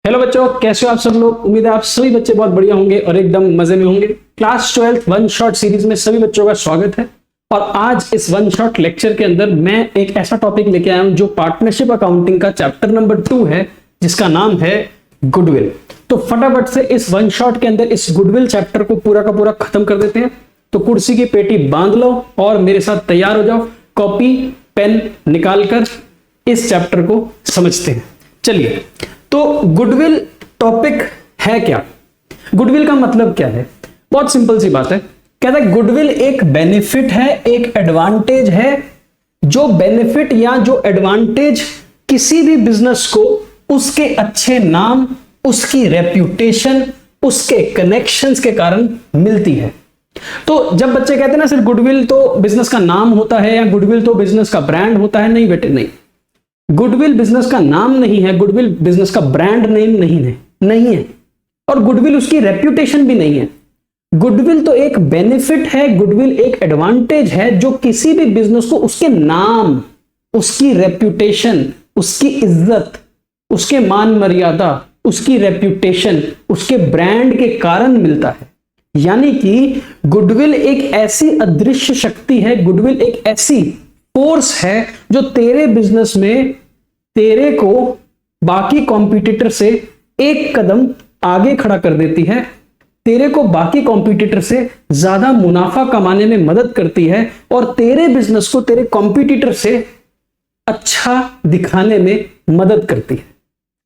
Hello बच्चों, कैसे हो आप सब लोग। उम्मीद है आप सभी बच्चे बहुत बढ़िया होंगे और एकदम मजे में होंगे। क्लास 12 वन शॉट सीरीज में सभी बच्चों का स्वागत है। और आज इस वन शॉट लेक्चर के अंदर मैं एक ऐसा टॉपिक लेके आया हूं जो पार्टनरशिप अकाउंटिंग का चैप्टर नंबर 2 है, जिसका नाम है गुडविल। तो फटाफट से इस वन शॉट के अंदर इस गुडविल चैप्टर को पूरा का पूरा खत्म कर देते हैं। तो कुर्सी की पेटी बांध लो और मेरे साथ तैयार हो जाओ, कॉपी पेन निकालकर इस चैप्टर को समझते हैं। चलिए, तो गुडविल टॉपिक है क्या, गुडविल का मतलब क्या है। बहुत सिंपल सी बात है। कहता है गुडविल एक बेनिफिट है, एक एडवांटेज है। जो बेनिफिट या जो एडवांटेज किसी भी बिजनेस को उसके अच्छे नाम, उसकी रेप्यूटेशन, उसके कनेक्शंस के कारण मिलती है। तो जब बच्चे कहते हैं ना सिर्फ गुडविल तो बिजनेस का नाम होता है या गुडविल तो बिजनेस का ब्रांड होता है, नहीं बेटे नहीं। गुडविल बिजनेस का नाम नहीं है, गुडविल बिजनेस का ब्रांड नेम नहीं है और गुडविल उसकी रेप्यूटेशन भी नहीं है। गुडविल तो एक बेनिफिट है, गुडविल एक एडवांटेज है जो किसी भी बिजनेस को उसके नाम, उसकी रेप्यूटेशन, उसकी इज्जत, उसके मान मर्यादा, उसकी रेप्यूटेशन, उसके ब्रांड के कारण मिलता है। यानी कि गुडविल एक ऐसी अदृश्य शक्ति है, गुडविल एक ऐसी फोर्स है जो तेरे बिजनेस में तेरे को बाकी कॉम्पिटिटर से एक कदम आगे खड़ा कर देती है, तेरे को बाकी कॉम्पिटिटर से ज्यादा मुनाफा कमाने में मदद करती है और तेरे बिजनेस को तेरे कॉम्पिटिटर से अच्छा दिखाने में मदद करती है।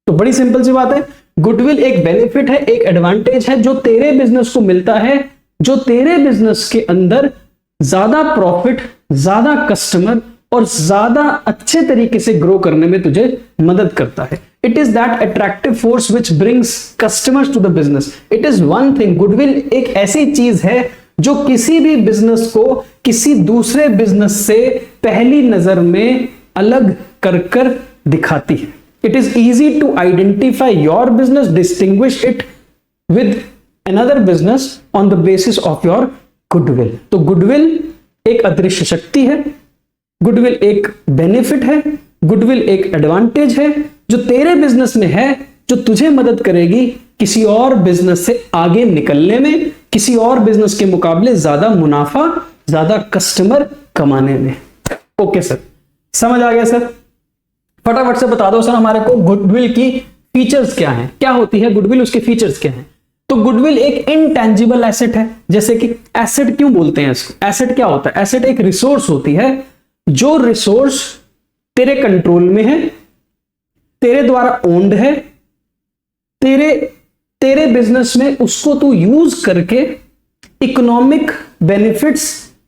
तो बड़ी सिंपल सी बात है, गुडविल एक बेनिफिट है, एक एडवांटेज है जो तेरे बिजनेस को मिलता है, जो तेरे बिजनेस के अंदर ज्यादा प्रॉफिट, ज्यादा कस्टमर और ज्यादा अच्छे तरीके से ग्रो करने में तुझे मदद करता है। It is that attractive force which brings customers to the business. It is one thing, goodwill एक ऐसी चीज है जो किसी भी बिजनेस को किसी दूसरे बिजनेस से पहली नजर में अलग कर दिखाती है। It is easy to identify your business, distinguish it with another business on the basis of your goodwill. तो गुडविल एक अदृश्य शक्ति है, गुडविल एक बेनिफिट है, गुडविल एक एडवांटेज है जो तेरे बिजनेस में है, जो तुझे मदद करेगी किसी और बिजनेस से आगे निकलने में, किसी और बिजनेस के मुकाबले ज्यादा मुनाफा, ज्यादा कस्टमर कमाने में। ओके सर, समझ आ गया सर। फटाफट से बता दो सर हमारे को गुडविल की फीचर्स क्या हैं, क्या होती है गुडविल, उसके फीचर्स क्या हैं। तो गुडविल एक इनटैंजिबल एसेट है। जैसे कि एसेट क्यों बोलते हैं इसको, एसेट क्या होता है, एसेट एक रिसोर्स होती है जो रिसोर्स तेरे कंट्रोल में है, तेरे द्वारा ओन्ड है, तेरे बिजनेस में उसको तू यूज करके इकोनॉमिक बेनिफिट्स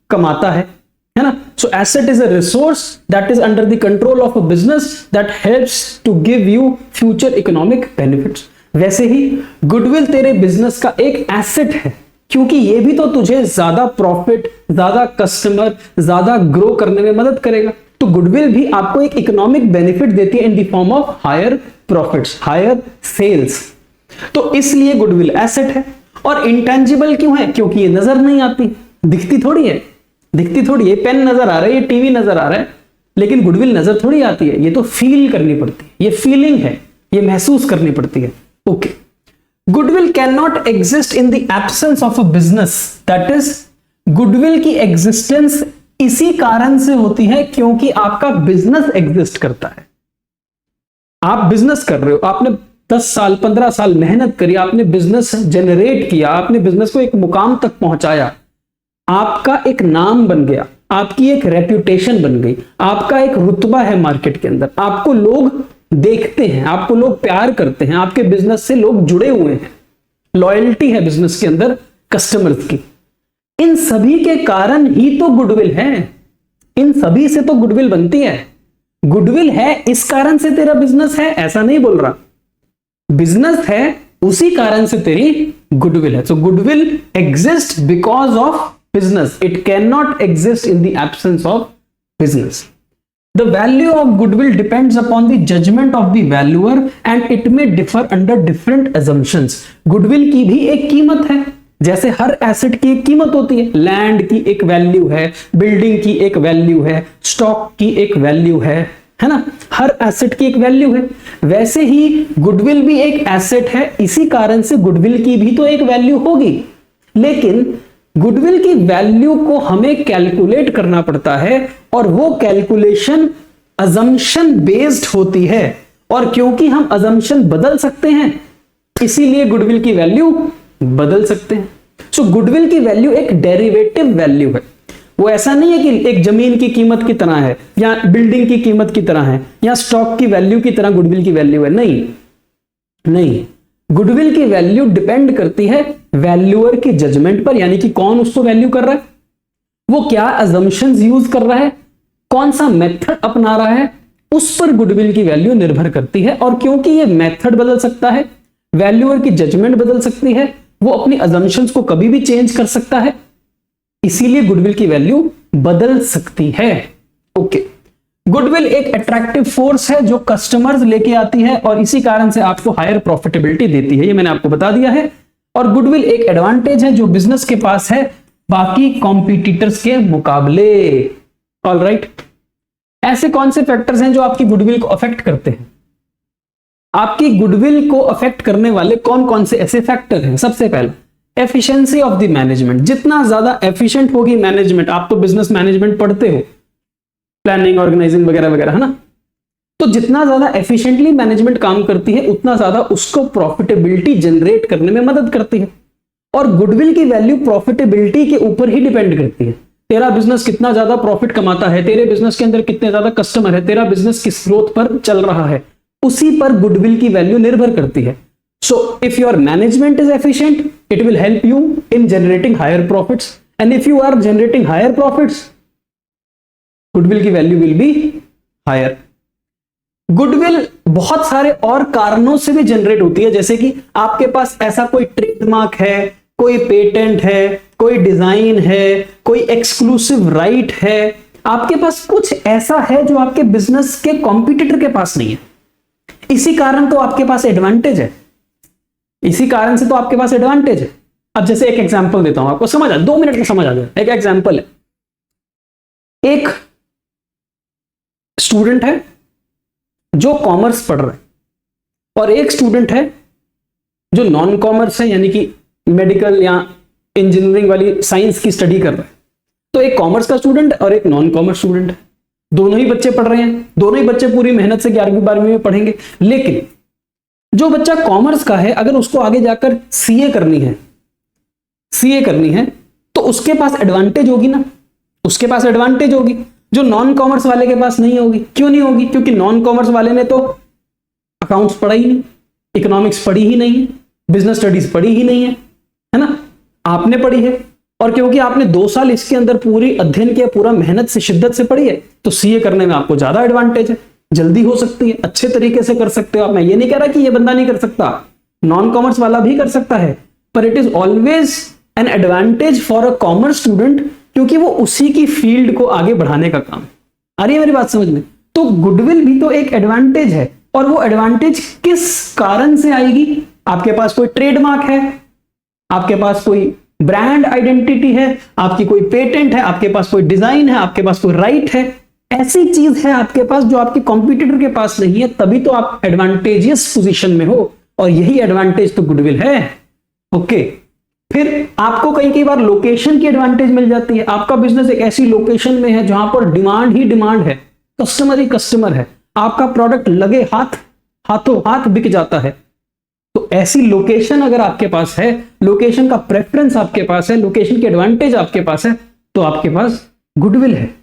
कमाता है ना। So asset is a resource that is under the control of a business that helps to give you future economic benefits. वैसे ही गुडविल तेरे बिजनेस का एक एसेट है, क्योंकि ये भी तो तुझे ज्यादा प्रॉफिट, ज्यादा कस्टमर, ज्यादा ग्रो करने में मदद करेगा। तो गुडविल भी आपको एक इकोनॉमिक बेनिफिट देती है in the form of higher profits, higher sales. तो इसलिए गुडविल एसेट है। और इंटेंजिबल क्यों है, क्योंकि ये नजर नहीं आती, दिखती थोड़ी है, पेन नजर आ रहा है, ये टीवी नजर आ रहा है, लेकिन गुडविल नजर थोड़ी आती है, ये तो फील करनी पड़ती है, ये फीलिंग है, ये महसूस करनी पड़ती है। Okay, goodwill can not exist in the absence of a business. That is, goodwill की एग्जिस्टेंस इसी कारण से होती है क्योंकि आपका बिजनेस एग्जिस्ट करता है। आप बिजनेस कर रहे हो, आपने 10 साल 15 साल मेहनत करी, आपने बिजनेस जनरेट किया, आपने बिजनेस को एक मुकाम तक पहुंचाया, आपका एक नाम बन गया, आपकी एक रेप्यूटेशन बन गई, आपका एक रुतबा है मार्केट के अंदर, आपको लोग देखते हैं, आपको लोग प्यार करते हैं, आपके बिजनेस से लोग जुड़े हुए हैं, लॉयल्टी है बिजनेस के अंदर कस्टमर्स की। इन सभी के कारण ही तो गुडविल है, इन सभी से तो गुडविल बनती है। गुडविल है इस कारण से तेरा बिजनेस है, ऐसा नहीं बोल रहा, बिजनेस है उसी कारण से तेरी गुडविल है। So goodwill exist because of business, it can not exist in the absence of business. The value of goodwill depends upon the judgment of the valuer and it may differ under different assumptions. Goodwill की भी एक कीमत है, जैसे हर asset की एक कीमत होती है। लैंड की एक वैल्यू है, बिल्डिंग की एक वैल्यू है, स्टॉक की एक वैल्यू है है ना, हर एसेट की एक वैल्यू है। वैसे ही गुडविल भी एक एसेट है, इसी कारण से गुडविल की भी तो एक वैल्यू होगी। लेकिन गुडविल की वैल्यू को हमें कैलकुलेट करना पड़ता है और वो कैलकुलेशन अजम्पशन बेस्ड होती है, और क्योंकि हम अजम्पशन बदल सकते हैं इसीलिए गुडविल की वैल्यू बदल सकते हैं। सो गुडविल की वैल्यू एक डेरिवेटिव वैल्यू है। वो ऐसा नहीं है कि एक जमीन की कीमत की तरह है या बिल्डिंग की कीमत की तरह है या स्टॉक की वैल्यू की तरह गुडविल की वैल्यू है। नहीं नहीं, गुडविल की वैल्यू डिपेंड करती है वैल्यूअर की जजमेंट पर, यानी कि कौन उसको वैल्यू कर रहा है, वो क्या अजम्पशंस यूज कर रहा है, कौन सा मेथड अपना रहा है, उस पर गुडविल की वैल्यू निर्भर करती है। और क्योंकि ये मेथड बदल सकता है, वैल्यूअर की जजमेंट बदल सकती है, वो अपनी अजम्पशंस को कभी भी चेंज कर सकता है, इसीलिए गुडविल की वैल्यू बदल सकती है। ओके, गुडविल एक अट्रैक्टिव फोर्स है जो कस्टमर्स लेके आती है और इसी कारण से आपको हायर प्रॉफिटेबिलिटी देती है, ये मैंने आपको बता दिया है। और गुडविल एक एडवांटेज है जो बिजनेस के पास है बाकी कॉम्पिटिटर्स के मुकाबले। ऑलराइट, ऐसे कौन से फैक्टर्स हैं जो आपकी गुडविल को अफेक्ट करते हैं? आपकी गुडविल को अफेक्ट करने वाले कौन कौन से ऐसे फैक्टर हैं? सबसे पहला, एफिशिएंसी ऑफ द मैनेजमेंट। जितना ज्यादा एफिशिएंट होगी मैनेजमेंट, आप तो बिजनेस मैनेजमेंट पढ़ते हो, प्लानिंग, ऑर्गेनाइजिंग वगैरह वगैरह, है ना, तो जितना ज्यादा एफिशिएंटली मैनेजमेंट काम करती है उतना ज्यादा उसको प्रॉफिटेबिलिटी जनरेट करने में मदद करती है। और गुडविल की वैल्यू प्रॉफिटेबिलिटी के ऊपर ही डिपेंड करती है। तेरा बिजनेस कितना ज्यादा प्रॉफिट कमाता है, तेरे बिजनेस के अंदर कितने ज्यादा कस्टमर है, तेरा बिजनेस किस ग्रोथ पर चल रहा है, उसी पर गुडविल की वैल्यू निर्भर करती है। So if your management is efficient, it will help you in generating higher profits, and if you are generating higher profits, goodwill की value will be higher. Goodwill बहुत सारे और कारणों से भी जनरेट होती है, जैसे कि आपके पास ऐसा कोई ट्रेडमार्क है, कोई पेटेंट है, कोई डिजाइन है, कोई एक्सक्लूसिव राइट है, आपके पास कुछ ऐसा है जो आपके बिजनेस के कॉम्पिटिटर के पास नहीं है। इसी कारण तो आपके पास एडवांटेज है, इसी कारण से तो आपके पास एडवांटेज है। अब जैसे एक एग्जांपल देता हूं, आपको समझ आ, 2 मिनट में समझ आ जाए। एक एग्जांपल है, एक स्टूडेंट है जो कॉमर्स पढ़ रहा है और एक स्टूडेंट है जो नॉन कॉमर्स है, यानी कि मेडिकल या इंजीनियरिंग वाली साइंस की स्टडी कर रहा है। तो एक कॉमर्स का स्टूडेंट और एक नॉन कॉमर्स स्टूडेंट है, दोनों ही बच्चे पढ़ रहे हैं, दोनों ही बच्चे पूरी मेहनत से 11वीं 12वीं में पढ़ेंगे। लेकिन जो बच्चा कॉमर्स का है, अगर उसको आगे जाकर सीए करनी है तो उसके पास एडवांटेज होगी ना, उसके पास एडवांटेज होगी जो नॉन कॉमर्स वाले के पास नहीं होगी। क्यों नहीं होगी? क्योंकि नॉन कॉमर्स वाले ने तो अकाउंट्स पढ़ा ही नहीं, इकोनॉमिक्स पढ़ी ही नहीं है, बिजनेस स्टडीज पढ़ी ही नहीं है ना, आपने पढ़ी है। और क्योंकि आपने 2 साल इसके अंदर पूरी अध्ययन किया, पूरा मेहनत से, शिद्दत से पढ़ी है, तो सीए करने में आपको ज्यादा एडवांटेज है, जल्दी हो सकती है, अच्छे तरीके से कर सकते हो आप। मैं ये नहीं कह रहा कि ये बंदा नहीं कर सकता, नॉन कॉमर्स वाला भी कर सकता है, पर it is always an advantage for a commerce student, क्योंकि वो उसी की फील्ड को आगे बढ़ाने का काम। आ रही है मेरी बात समझ में? तो गुडविल भी तो एक एडवांटेज है, और वो एडवांटेज किस कारण से आएगी? आपके पास कोई ट्रेडमार्क है, आपके पास कोई ब्रांड आइडेंटिटी है, आपकी कोई पेटेंट है, आपके पास कोई डिजाइन है, आपके पास कोई राइट है, ऐसी चीज है आपके पास जो आपके कॉम्पिटिटर के पास नहीं है, तभी तो आप एडवांटेजियस पोजीशन में हो, और यही एडवांटेज तो गुडविल है। ओके, फिर आपको कई बार लोकेशन की एडवांटेज मिल जाती है। आपका बिजनेस एक ऐसी लोकेशन में है जहां पर डिमांड ही डिमांड है, कस्टमर ही कस्टमर है, आपका प्रोडक्ट लगे हाथों हाथ बिक जाता है। तो ऐसी लोकेशन अगर आपके पास है, लोकेशन का प्रेफरेंस आपके पास है, लोकेशन की एडवांटेज आपके पास है, तो आपके पास गुडविल है।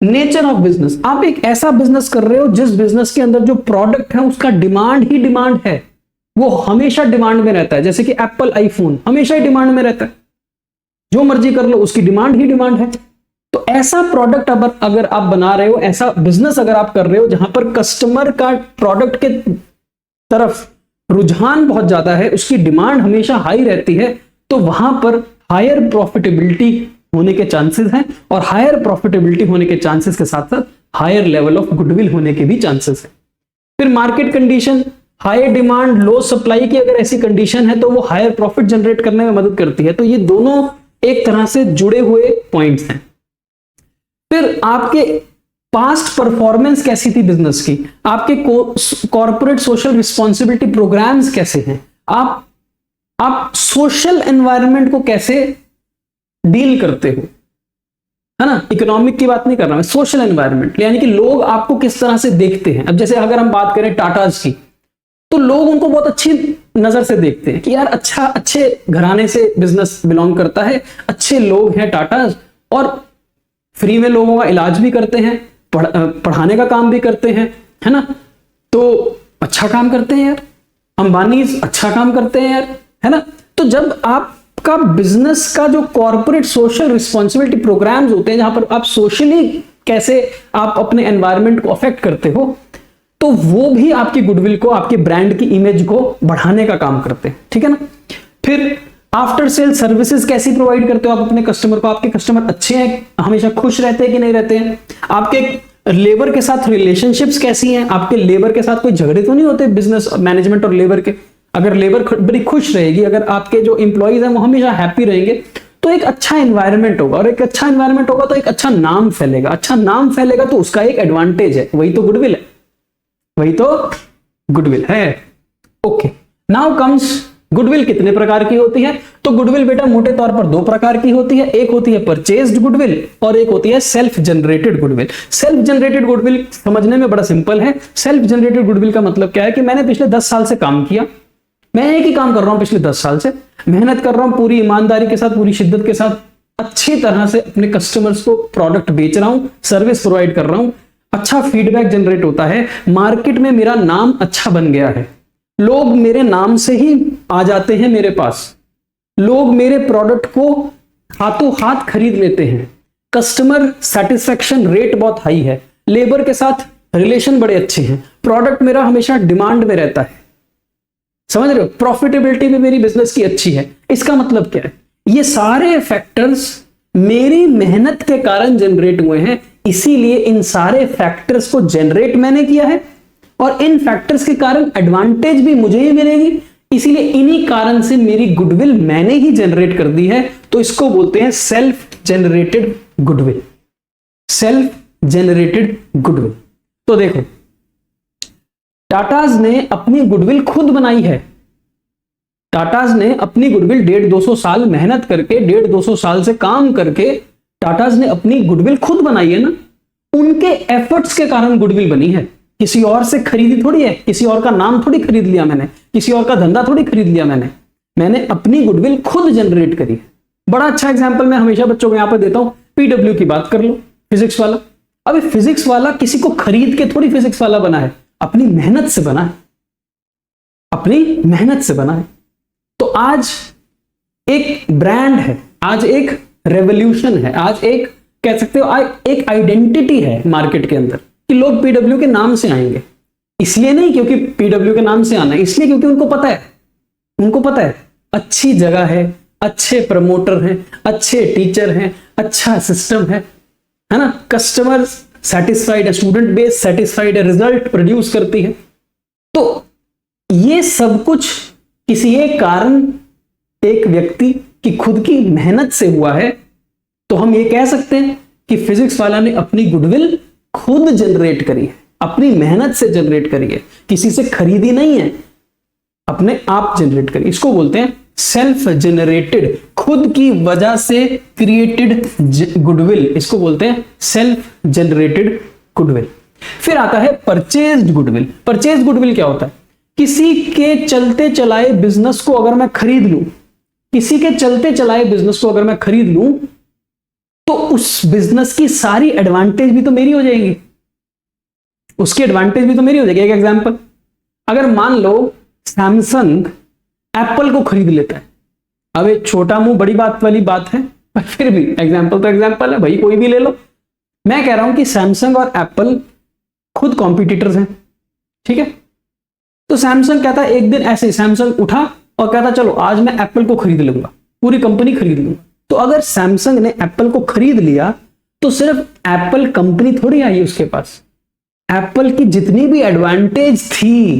नेचर ऑफ बिजनेस, आप एक ऐसा बिजनेस कर रहे हो जिस बिजनेस के अंदर जो प्रोडक्ट है उसका डिमांड ही डिमांड है, वो हमेशा डिमांड में रहता है। जैसे कि एप्पल आईफोन हमेशा ही डिमांड में रहता है, जो मर्जी कर लो उसकी डिमांड ही डिमांड है। तो ऐसा प्रोडक्ट अगर आप बना रहे हो, ऐसा बिजनेस अगर आप कर रहे हो जहां पर कस्टमर का प्रोडक्ट के तरफ रुझान बहुत ज्यादा है, उसकी डिमांड हमेशा हाई रहती है, तो वहां पर हायर प्रॉफिटेबिलिटी होने के चांसेस हैं, और हायर प्रॉफिटेबिलिटी होने के चांसेस के साथ साथ हायर लेवल ऑफ गुडविल होने के भी चांसेस है। फिर मार्केट कंडीशन, हाई डिमांड लो सप्लाई की अगर ऐसी कंडीशन है तो वो हायर प्रॉफिट जनरेट करने में मदद करती है। तो ये दोनों एक तरह से जुड़े हुए पॉइंट्स हैं। फिर आपके पास्ट परफॉर्मेंस कैसी थी बिजनेस की, आपके कॉर्पोरेट सोशल रिस्पॉन्सिबिलिटी प्रोग्राम्स कैसे हैं, आप सोशल एनवायरनमेंट को कैसे डील करते हो, है ना। इकोनॉमिक की बात नहीं कर रहा मैं, सोशल एनवायरनमेंट, यानी कि लोग आपको किस तरह से देखते हैं। अब जैसे अगर हम बात करें टाटाज की, तो लोग उनको बहुत अच्छी नजर से देखते हैं कि यार अच्छा, अच्छे घराने से बिजनेस बिलोंग करता है, अच्छे लोग हैं टाटाज, और फ्री में लोगों का इलाज भी करते हैं, पढ़ाने का काम भी करते हैं, है ना। तो अच्छा काम करते हैं यार, अंबानी अच्छा काम करते हैं यार, है ना। तो जब आपका बिजनेस का जो कॉर्पोरेट सोशल रिस्पॉन्सिबिलिटी प्रोग्राम्स होते हैं, जहां पर आप सोशली कैसे आप अपने एनवायरनमेंट को अफेक्ट करते हो, तो वो भी आपकी गुडविल को, आपके ब्रांड की इमेज को बढ़ाने का काम करते हैं, ठीक है ना। फिर आफ्टर सेल सर्विसेज कैसी प्रोवाइड करते हो आप अपने कस्टमर को, आपके कस्टमर अच्छे हैं, हमेशा खुश रहते हैं कि नहीं रहते हैं, आपके लेबर के साथ रिलेशनशिप्स कैसी हैं, आपके लेबर के साथ कोई झगड़े तो नहीं होते बिजनेस मैनेजमेंट और लेबर के। अगर लेबर बड़ी खुश रहेगी, अगर आपके जो इंप्लॉइज हैं वो हमेशा हैप्पी रहेंगे, तो एक अच्छा एनवायरनमेंट होगा, और एक अच्छा एनवायरनमेंट होगा तो एक अच्छा नाम फैलेगा, अच्छा नाम फैलेगा तो उसका एक एडवांटेज है, वही तो गुडविल है, वही तो गुडविल है। ओके, नाउ कम्स गुडविल कितने प्रकार की होती है। तो गुडविल बेटा मोटे तौर पर दो प्रकार की होती है, एक होती है परचेज्ड गुडविल और एक होती है self generated goodwill. Self generated goodwill समझने में बड़ा सिंपल है। सेल्फ जनरेटेड गुडविल का मतलब क्या है कि मैंने पिछले 10 साल से काम किया, मैं एक ही काम कर रहा हूं पिछले 10 साल से, मेहनत कर रहा हूं पूरी ईमानदारी के साथ, पूरी शिद्दत के साथ, अच्छी तरह से अपने कस्टमर्स को प्रोडक्ट बेच रहा हूं, सर्विस प्रोवाइड कर रहा हूं, अच्छा फीडबैक जनरेट होता है, मार्केट में मेरा नाम अच्छा बन गया है, लोग मेरे नाम से ही आ जाते हैं मेरे पास, लोग मेरे प्रोडक्ट को हाथों हाथ खरीद लेते हैं, कस्टमर सेटिस्फेक्शन रेट बहुत हाई है, लेबर के साथ रिलेशन बड़े अच्छे हैं, प्रोडक्ट मेरा हमेशा डिमांड में रहता है, समझ रहे हो, प्रॉफिटेबिलिटी भी मेरी बिजनेस की अच्छी है। इसका मतलब क्या है, ये सारे फैक्टर्स मेरी मेहनत के कारण जनरेट हुए हैं, इसीलिए इन सारे फैक्टर्स को जनरेट मैंने किया है और इन फैक्टर्स के कारण एडवांटेज भी मुझे ही मिलेगी, इसीलिए इन्हीं कारण से मेरी गुडविल मैंने ही जनरेट कर दी है। तो इसको बोलते हैं self generated goodwill. Self generated goodwill. तो देखो, टाटाज ने अपनी गुडविल खुद बनाई है। टाटाज ने अपनी गुडविल 150-200 साल मेहनत करके, 150-200 साल से काम करके टाटाज ने अपनी गुडविल खुद बनाई है ना, उनके एफर्ट्स के कारण गुडविल बनी है, किसी और से खरीदी थोड़ी है, किसी और का नाम थोड़ी खरीद लिया मैंने, किसी और का धंधा थोड़ी खरीद लिया मैंने अपनी गुडविल खुद जनरेट करी है। बड़ा अच्छा एग्जांपल मैं हमेशा बच्चों को यहां पर देता हूं, पीडब्ल्यू की बात कर लो, फिजिक्स वाला। अब फिजिक्स वाला किसी को खरीद के थोड़ी फिजिक्स वाला बना है, अपनी मेहनत से बना है, अपनी मेहनत से बना है। तो आज एक ब्रांड है, आज एक रेवोल्यूशन है, आज एक कह सकते हो आज एक आइडेंटिटी है मार्केट के अंदर कि लोग पीडब्ल्यू के नाम से आएंगे। इसलिए नहीं क्योंकि पीडब्ल्यू के नाम से आना है, इसलिए क्योंकि उनको पता है अच्छी जगह है, अच्छे प्रमोटर हैं, अच्छे टीचर हैं, अच्छा सिस्टम है ना, कस्टमर सेटिस्फाइड है, स्टूडेंट बेस सेटिस्फाइड है, रिजल्ट प्रोड्यूस करती है। तो ये सब कुछ किसी एक कारण एक व्यक्ति की खुद की मेहनत से हुआ है। तो हम ये कह सकते हैं कि फिजिक्स वाला ने अपनी गुडविल खुद जनरेट करी है, अपनी मेहनत से जनरेट करी है, किसी से खरीदी नहीं है, अपने आप जनरेट करी। इसको बोलते हैं सेल्फ जनरेटेड, खुद की वजह से क्रिएटेड गुडविल, इसको बोलते हैं सेल्फ जनरेटेड गुडविल। फिर आता है परचेज्ड गुडविल। परचेज्ड गुडविल क्या होता है, किसी के चलते चलाए बिजनेस को अगर मैं खरीद लूं, किसी के चलते चलाए बिजनेस को अगर मैं खरीद लूं, तो उस बिजनेस की सारी एडवांटेज भी तो मेरी हो जाएगी, उसकी एडवांटेज भी तो मेरी हो जाएगी। एक एग्जांपल, अगर मान लो सैमसंग एप्पल को खरीद लेता है, अब एक छोटा मुंह बड़ी बात वाली बात है, पर फिर भी एग्जांपल तो एग्जांपल है भाई, कोई भी ले लो। मैं कह रहा हूं कि सैमसंग और एप्पल खुद कॉम्पिटिटर्स हैं, ठीक है। तो सैमसंग कहता है, एक दिन ऐसे सैमसंग उठा और कहता चलो आज मैं एप्पल को खरीद लूंगा, पूरी कंपनी खरीद लूंगा। तो अगर सैमसंग ने एप्पल को खरीद लिया तो सिर्फ एप्पल कंपनी थोड़ी आई उसके पास, एप्पल की जितनी भी एडवांटेज थी,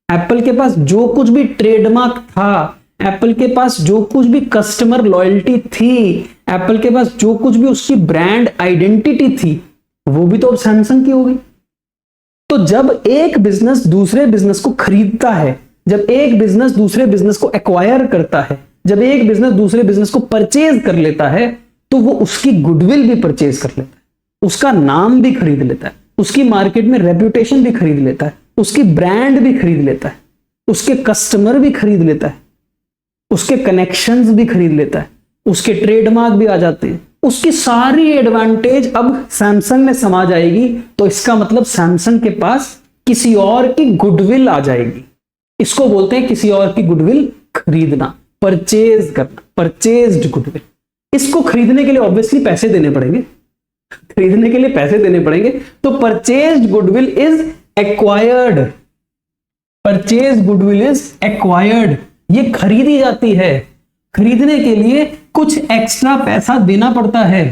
एप्पल के पास जो कुछ भी ट्रेडमार्क था, एप्पल के पास जो कुछ भी कस्टमर लॉयल्टी थी, एप्पल के पास जो कुछ भी उसकी ब्रांड आइडेंटिटी थी, वो भी तो अब सैमसंग की हो गई। तो जब एक बिजनेस दूसरे बिजनेस को खरीदता है, जब एक बिजनेस दूसरे बिजनेस को एक्वायर करता है, जब एक बिजनेस दूसरे बिजनेस को परचेज कर लेता है, तो वो उसकी गुडविल भी परचेज कर लेता है, उसका नाम भी खरीद लेता है, उसकी मार्केट में रेप्यूटेशन भी खरीद लेता है, उसकी ब्रांड भी खरीद लेता है, उसके कस्टमर भी खरीद लेता है, उसके कनेक्शंस भी खरीद लेता है, उसके ट्रेडमार्क भी आ जाते हैं, उसकी सारी एडवांटेज अब सैमसंग में समा जाएगी। तो इसका मतलब सैमसंग के पास किसी और की गुडविल आ जाएगी। इसको बोलते हैं किसी और की गुडविल खरीदना, परचेज करना, परचेज्ड गुडविल। इसको खरीदने के लिए ऑब्वियसली पैसे देने पड़ेंगे, खरीदने के लिए पैसे देने पड़ेंगे। तो purchased goodwill is acquired, purchase goodwill is acquired, ये खरीदी जाती है। खरीदने के लिए कुछ एक्स्ट्रा पैसा देना पड़ता है,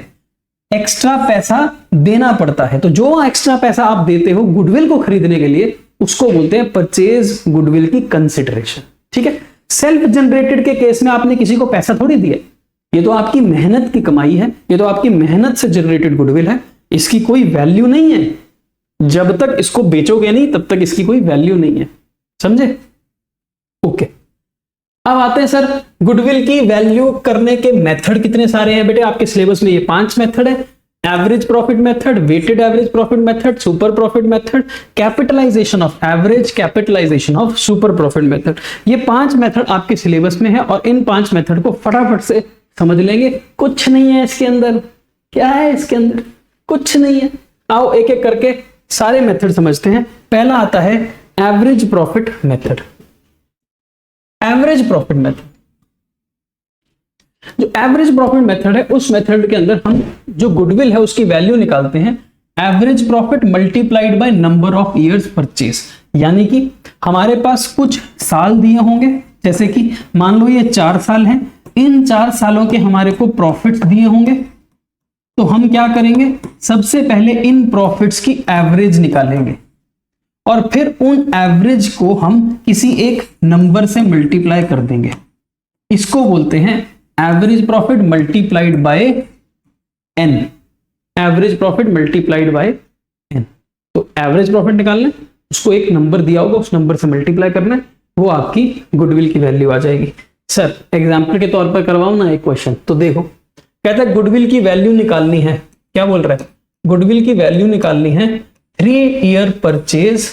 एक्स्ट्रा पैसा देना पड़ता है। तो जो एक्स्ट्रा पैसा आप देते हो गुडविल को खरीदने के लिए, उसको बोलते हैं परचेज गुडविल की कंसिडरेशन। ठीक है। सेल्फ जनरेटेड के केस में आपने किसी को पैसा थोड़ी दिया, ये तो आपकी मेहनत की कमाई है, ये तो आपकी मेहनत से जनरेटेड गुडविल है, इसकी कोई वैल्यू नहीं है। जब तक इसको बेचोगे नहीं तब तक इसकी कोई वैल्यू नहीं है, समझे? ओके। अब आते हैं सर, गुडविल की वैल्यू करने के मेथड कितने सारे हैं बेटे आपके सिलेबस में? ये 5 मेथड है। Average profit method, weighted average profit method, super profit method, capitalisation of average, capitalisation of super profit method. ये 5 मेथड आपके सिलेबस में है और इन 5 मेथड को फटाफट से समझ लेंगे। कुछ नहीं है इसके अंदर। क्या है इसके अंदर? कुछ नहीं है। आओ एक एक करके सारे मेथड समझते हैं। पहला आता है average profit method. Average profit method, जो एवरेज प्रॉफिट मेथड है उस मेथड के अंदर हम जो गुडविल है उसकी वैल्यू निकालते हैं average profit multiplied by number of years purchase. यानी कि हमारे पास कुछ साल दिए होंगे, जैसे कि मान लो ये 4 साल हैं, इन 4 सालों के हमारे को प्रॉफिट्स दिए होंगे। तो हम क्या करेंगे, सबसे पहले इन प्रॉफिट्स की एवरेज निकालेंगे और फिर उन एवरेज को हम किसी एक नंबर से मल्टीप्लाई कर देंगे। इसको बोलते हैं average profit multiplied by N. Average profit multiplied by N. तो एवरेज प्रॉफिट निकालना, उसको एक नंबर दिया होगा, उस नंबर से मल्टीप्लाई करना है, वो आपकी गुडविल की वैल्यू आ जाएगी। सर एग्जाम्पल के तौर पर करवाऊं ना एक क्वेश्चन, तो देखो कहता है गुडविल की वैल्यू निकालनी है। क्या बोल रहा है? गुडविल की वैल्यू निकालनी है 3 year purchase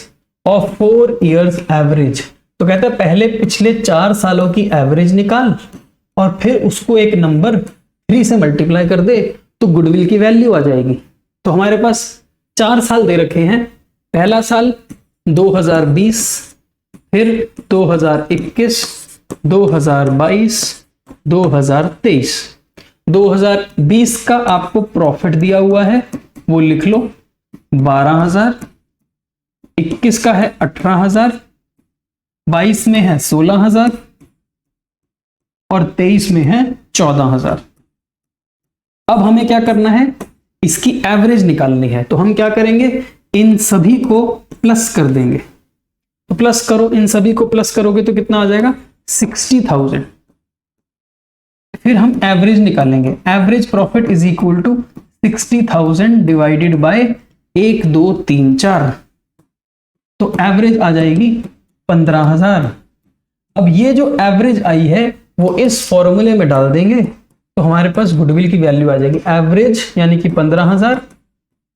of 4 years average. तो कहता है पहले पिछले 4 सालों की एवरेज निकाल और फिर उसको एक नंबर 3 से मल्टीप्लाई कर दे, तो गुडविल की वैल्यू आ जाएगी। तो हमारे पास 4 साल दे रखे हैं। पहला साल 2020, फिर 2021, 2022, 2023। 2020 का आपको प्रॉफिट दिया हुआ है, वो लिख लो 12,000। 21 का है 18,000, 22 में है 16,000 और 23 में है 14,000। अब हमें क्या करना है, इसकी एवरेज निकालनी है। तो हम क्या करेंगे, इन सभी को प्लस कर देंगे। तो प्लस करो, इन सभी को प्लस करोगे तो कितना आ जाएगा, 60,000। फिर हम एवरेज निकालेंगे। Average profit is equal to 60,000 divided by 1, 2, 3, 4। तो एवरेज आ जाएगी 15,000। अब ये जो एवरेज आई है वो इस फॉर्मूले में डाल देंगे, तो हमारे पास गुडविल की वैल्यू आ जाएगी। एवरेज यानी कि 15,000,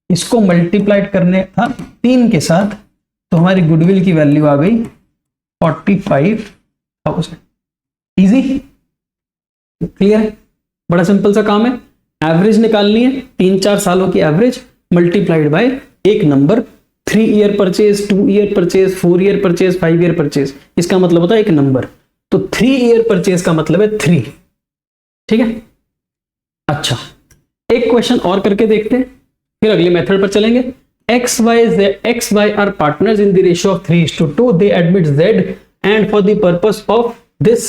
इसको मल्टीप्लाइड करने था 3 के साथ, तो हमारी गुडविल की वैल्यू आ गई 45,000। इजी, क्लियर है? बड़ा सिंपल सा काम है। एवरेज निकालनी है, 3-4 सालों की एवरेज मल्टीप्लाइड बाय एक number, 3 year purchase, 2 year purchase, 4 year purchase, 5 year purchase. इसका मतलब होता है एक नंबर। तो 3 ईयर परचेज का मतलब है 3। ठीक है। अच्छा, एक क्वेश्चन और करके देखते हैं, फिर अगले मेथड पर चलेंगे। XY are partners in the ratio of 3:2. They admit Z, and for the purpose of this,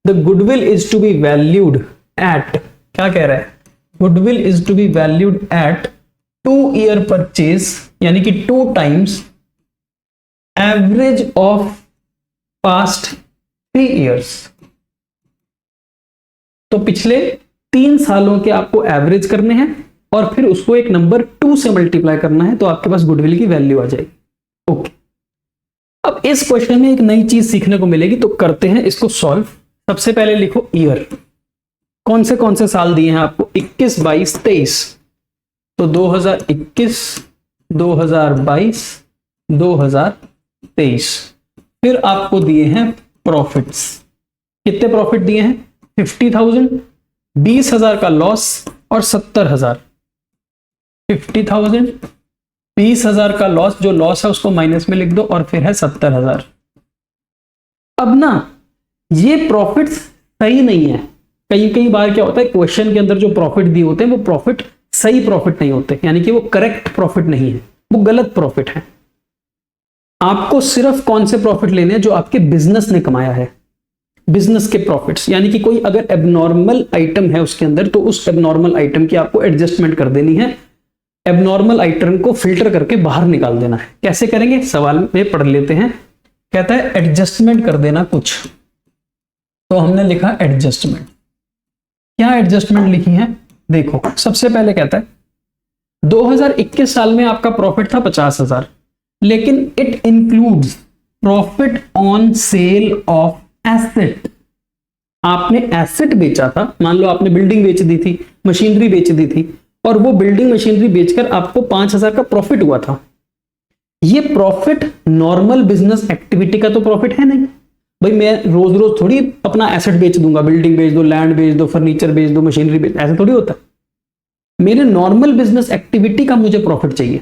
the goodwill is to be valued at, क्या कह रहा है, goodwill is to be valued at 2 year purchase, यानी कि 2 times average of past 3 years। तो पिछले 3 सालों के आपको एवरेज करने हैं और फिर उसको एक नंबर 2 से मल्टीप्लाई करना है, तो आपके पास गुडविल की वैल्यू आ जाएगी। ओके, अब इस क्वेश्चन में एक नई चीज सीखने को मिलेगी, तो करते हैं इसको सॉल्व। सबसे पहले लिखो ईयर, कौन से साल दिए हैं आपको, 21, 22, 23, तो 2021, 2022, 2023। फिर आपको दिए हैं प्रॉफिट्स, कितने प्रॉफिट दिए हैं, 50,000, 20,000 का लॉस और 70,000। 50,000, 20,000 का लॉस, जो लॉस है उसको माइनस में लिख दो, और फिर है 70,000। अब ना ये प्रॉफिट सही नहीं है, कई बार क्या होता है क्वेश्चन के अंदर जो प्रॉफिट दिए होते हैं वो प्रॉफिट सही प्रॉफिट नहीं होते, यानी कि वो करेक्ट प्रॉफिट नहीं है, वो गलत प्रॉफिट है। आपको सिर्फ कौन से प्रॉफिट लेने हैं, जो आपके बिजनेस ने कमाया है, बिजनेस के प्रॉफिट्स, यानी कि कोई अगर एबनॉर्मल आइटम है उसके अंदर, तो उस एबनॉर्मल आइटम की आपको एडजस्टमेंट कर देनी है, एबनॉर्मल आइटम को फिल्टर करके बाहर निकाल देना है। कैसे करेंगे, सवाल में पढ़ लेते हैं। कहता है एडजस्टमेंट कर देना कुछ, तो हमने लिखा एडजस्टमेंट। क्या एडजस्टमेंट लिखी है, देखो सबसे पहले कहता है 2021 साल में आपका प्रॉफिट था 50,000, लेकिन it includes profit on sale of asset. आपने एसेट बेचा था, मान लो आपने बिल्डिंग बेच दी थी, मशीनरी बेच दी थी, और वो बिल्डिंग मशीनरी बेचकर आपको 5,000 का प्रॉफिट हुआ था। ये प्रॉफिट नॉर्मल बिजनेस एक्टिविटी का तो प्रॉफिट है नहीं भाई, मैं रोज रोज थोड़ी अपना एसेट बेच दूंगा, बिल्डिंग बेच दो, लैंड बेच दो, फर्नीचर बेच दो, मशीनरी बेच, ऐसा थोड़ी होता है। मेरे नॉर्मल बिजनेस एक्टिविटी का मुझे प्रॉफिट चाहिए,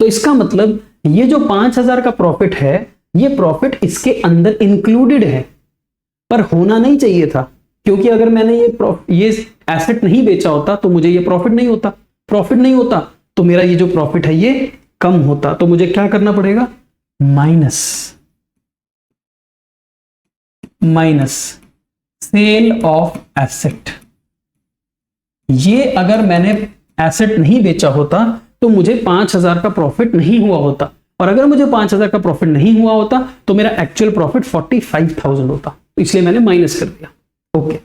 तो इसका मतलब ये जो 5,000 का प्रॉफिट है, ये प्रॉफिट इसके अंदर इंक्लूडेड है, पर होना नहीं चाहिए था, क्योंकि अगर मैंने ये एसेट नहीं बेचा होता तो मुझे ये प्रॉफिट नहीं होता, प्रॉफिट नहीं होता तो मेरा ये जो प्रॉफिट है ये कम होता। तो मुझे क्या करना पड़ेगा, माइनस सेल ऑफ एसेट। ये अगर मैंने एसेट नहीं बेचा होता तो मुझे 5,000 का प्रॉफिट नहीं हुआ होता, और अगर मुझे 5,000 का प्रॉफिट नहीं हुआ होता तो मेरा एक्चुअल प्रॉफिट 45,000 होता, इसलिए मैंने माइनस कर दिया। ओके,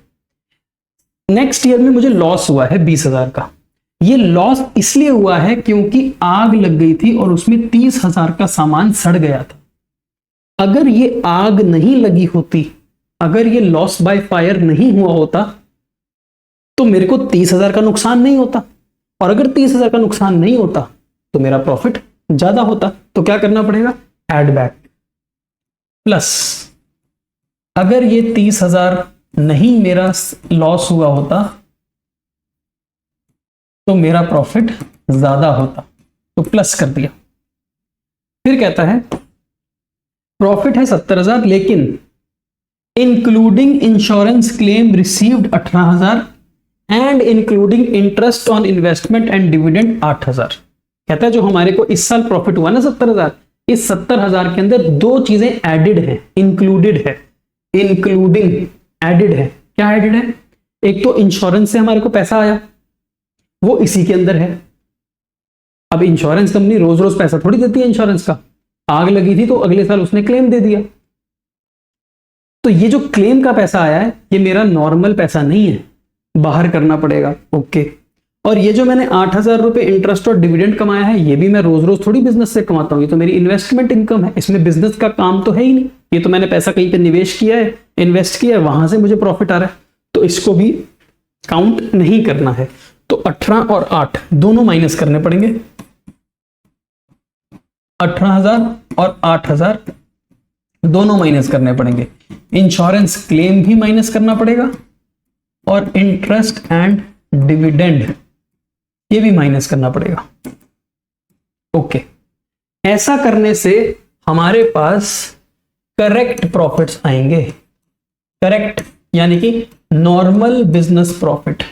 नेक्स्ट ईयर में मुझे लॉस हुआ है 20,000 का। ये लॉस इसलिए हुआ है क्योंकि आग लग गई थी और उसमें 30,000 का सामान सड़ गया था। अगर ये आग नहीं लगी होती, अगर ये लॉस बाय फायर नहीं हुआ होता, तो मेरे को 30,000 का नुकसान नहीं होता, और अगर 30,000 का नुकसान नहीं होता तो मेरा प्रॉफिट ज्यादा होता। तो क्या करना पड़ेगा, एड बैक, प्लस अगर ये 30,000 नहीं मेरा लॉस हुआ होता तो मेरा प्रॉफिट ज्यादा होता, तो प्लस कर दिया। फिर कहता है प्रॉफिट है 70,000, लेकिन including insurance claim received 18,000 and including interest on investment and dividend 8,000। कहता है जो हमारे को इस साल प्रॉफिट हुआ ना 70,000, इस 70,000 के अंदर दो चीजें एडिड है, इंक्लूडेड है, इंक्लूडिंग एडिड है। क्या एडिड है, एक तो इंश्योरेंस से हमारे को पैसा आया, वो इसी के अंदर है। अब इंश्योरेंस कंपनी रोज रोज पैसा थोड़ी देती है इंश्योरेंस का, आग लगी थी तो अगले साल उसने क्लेम दे दिया, तो ये जो क्लेम का पैसा आया है ये मेरा नॉर्मल पैसा नहीं है, बाहर करना पड़ेगा। ओके, और ये जो मैंने 8,000 रुपए इंटरेस्ट और डिविडेंड कमाया है, ये भी मैं रोज रोज थोड़ी बिजनेस से कमाता हूं, ये तो मेरी इन्वेस्टमेंट इनकम है, इसमें बिजनेस का काम तो है ही नहीं, ये तो मैंने पैसा कहीं पे निवेश किया है, इन्वेस्ट किया है, वहां से मुझे प्रॉफिट आ रहा है, तो इसको भी काउंट नहीं करना है। तो 18 और 8 दोनों माइनस करने पड़ेंगे, 18,000 और 8,000 दोनों माइनस करने पड़ेंगे। इंश्योरेंस क्लेम भी माइनस करना पड़ेगा, और इंटरेस्ट एंड डिविडेंड ये भी माइनस करना पड़ेगा। ओके, ऐसा करने से हमारे पास करेक्ट प्रॉफिट्स आएंगे, करेक्ट यानी कि नॉर्मल बिजनेस प्रॉफिट।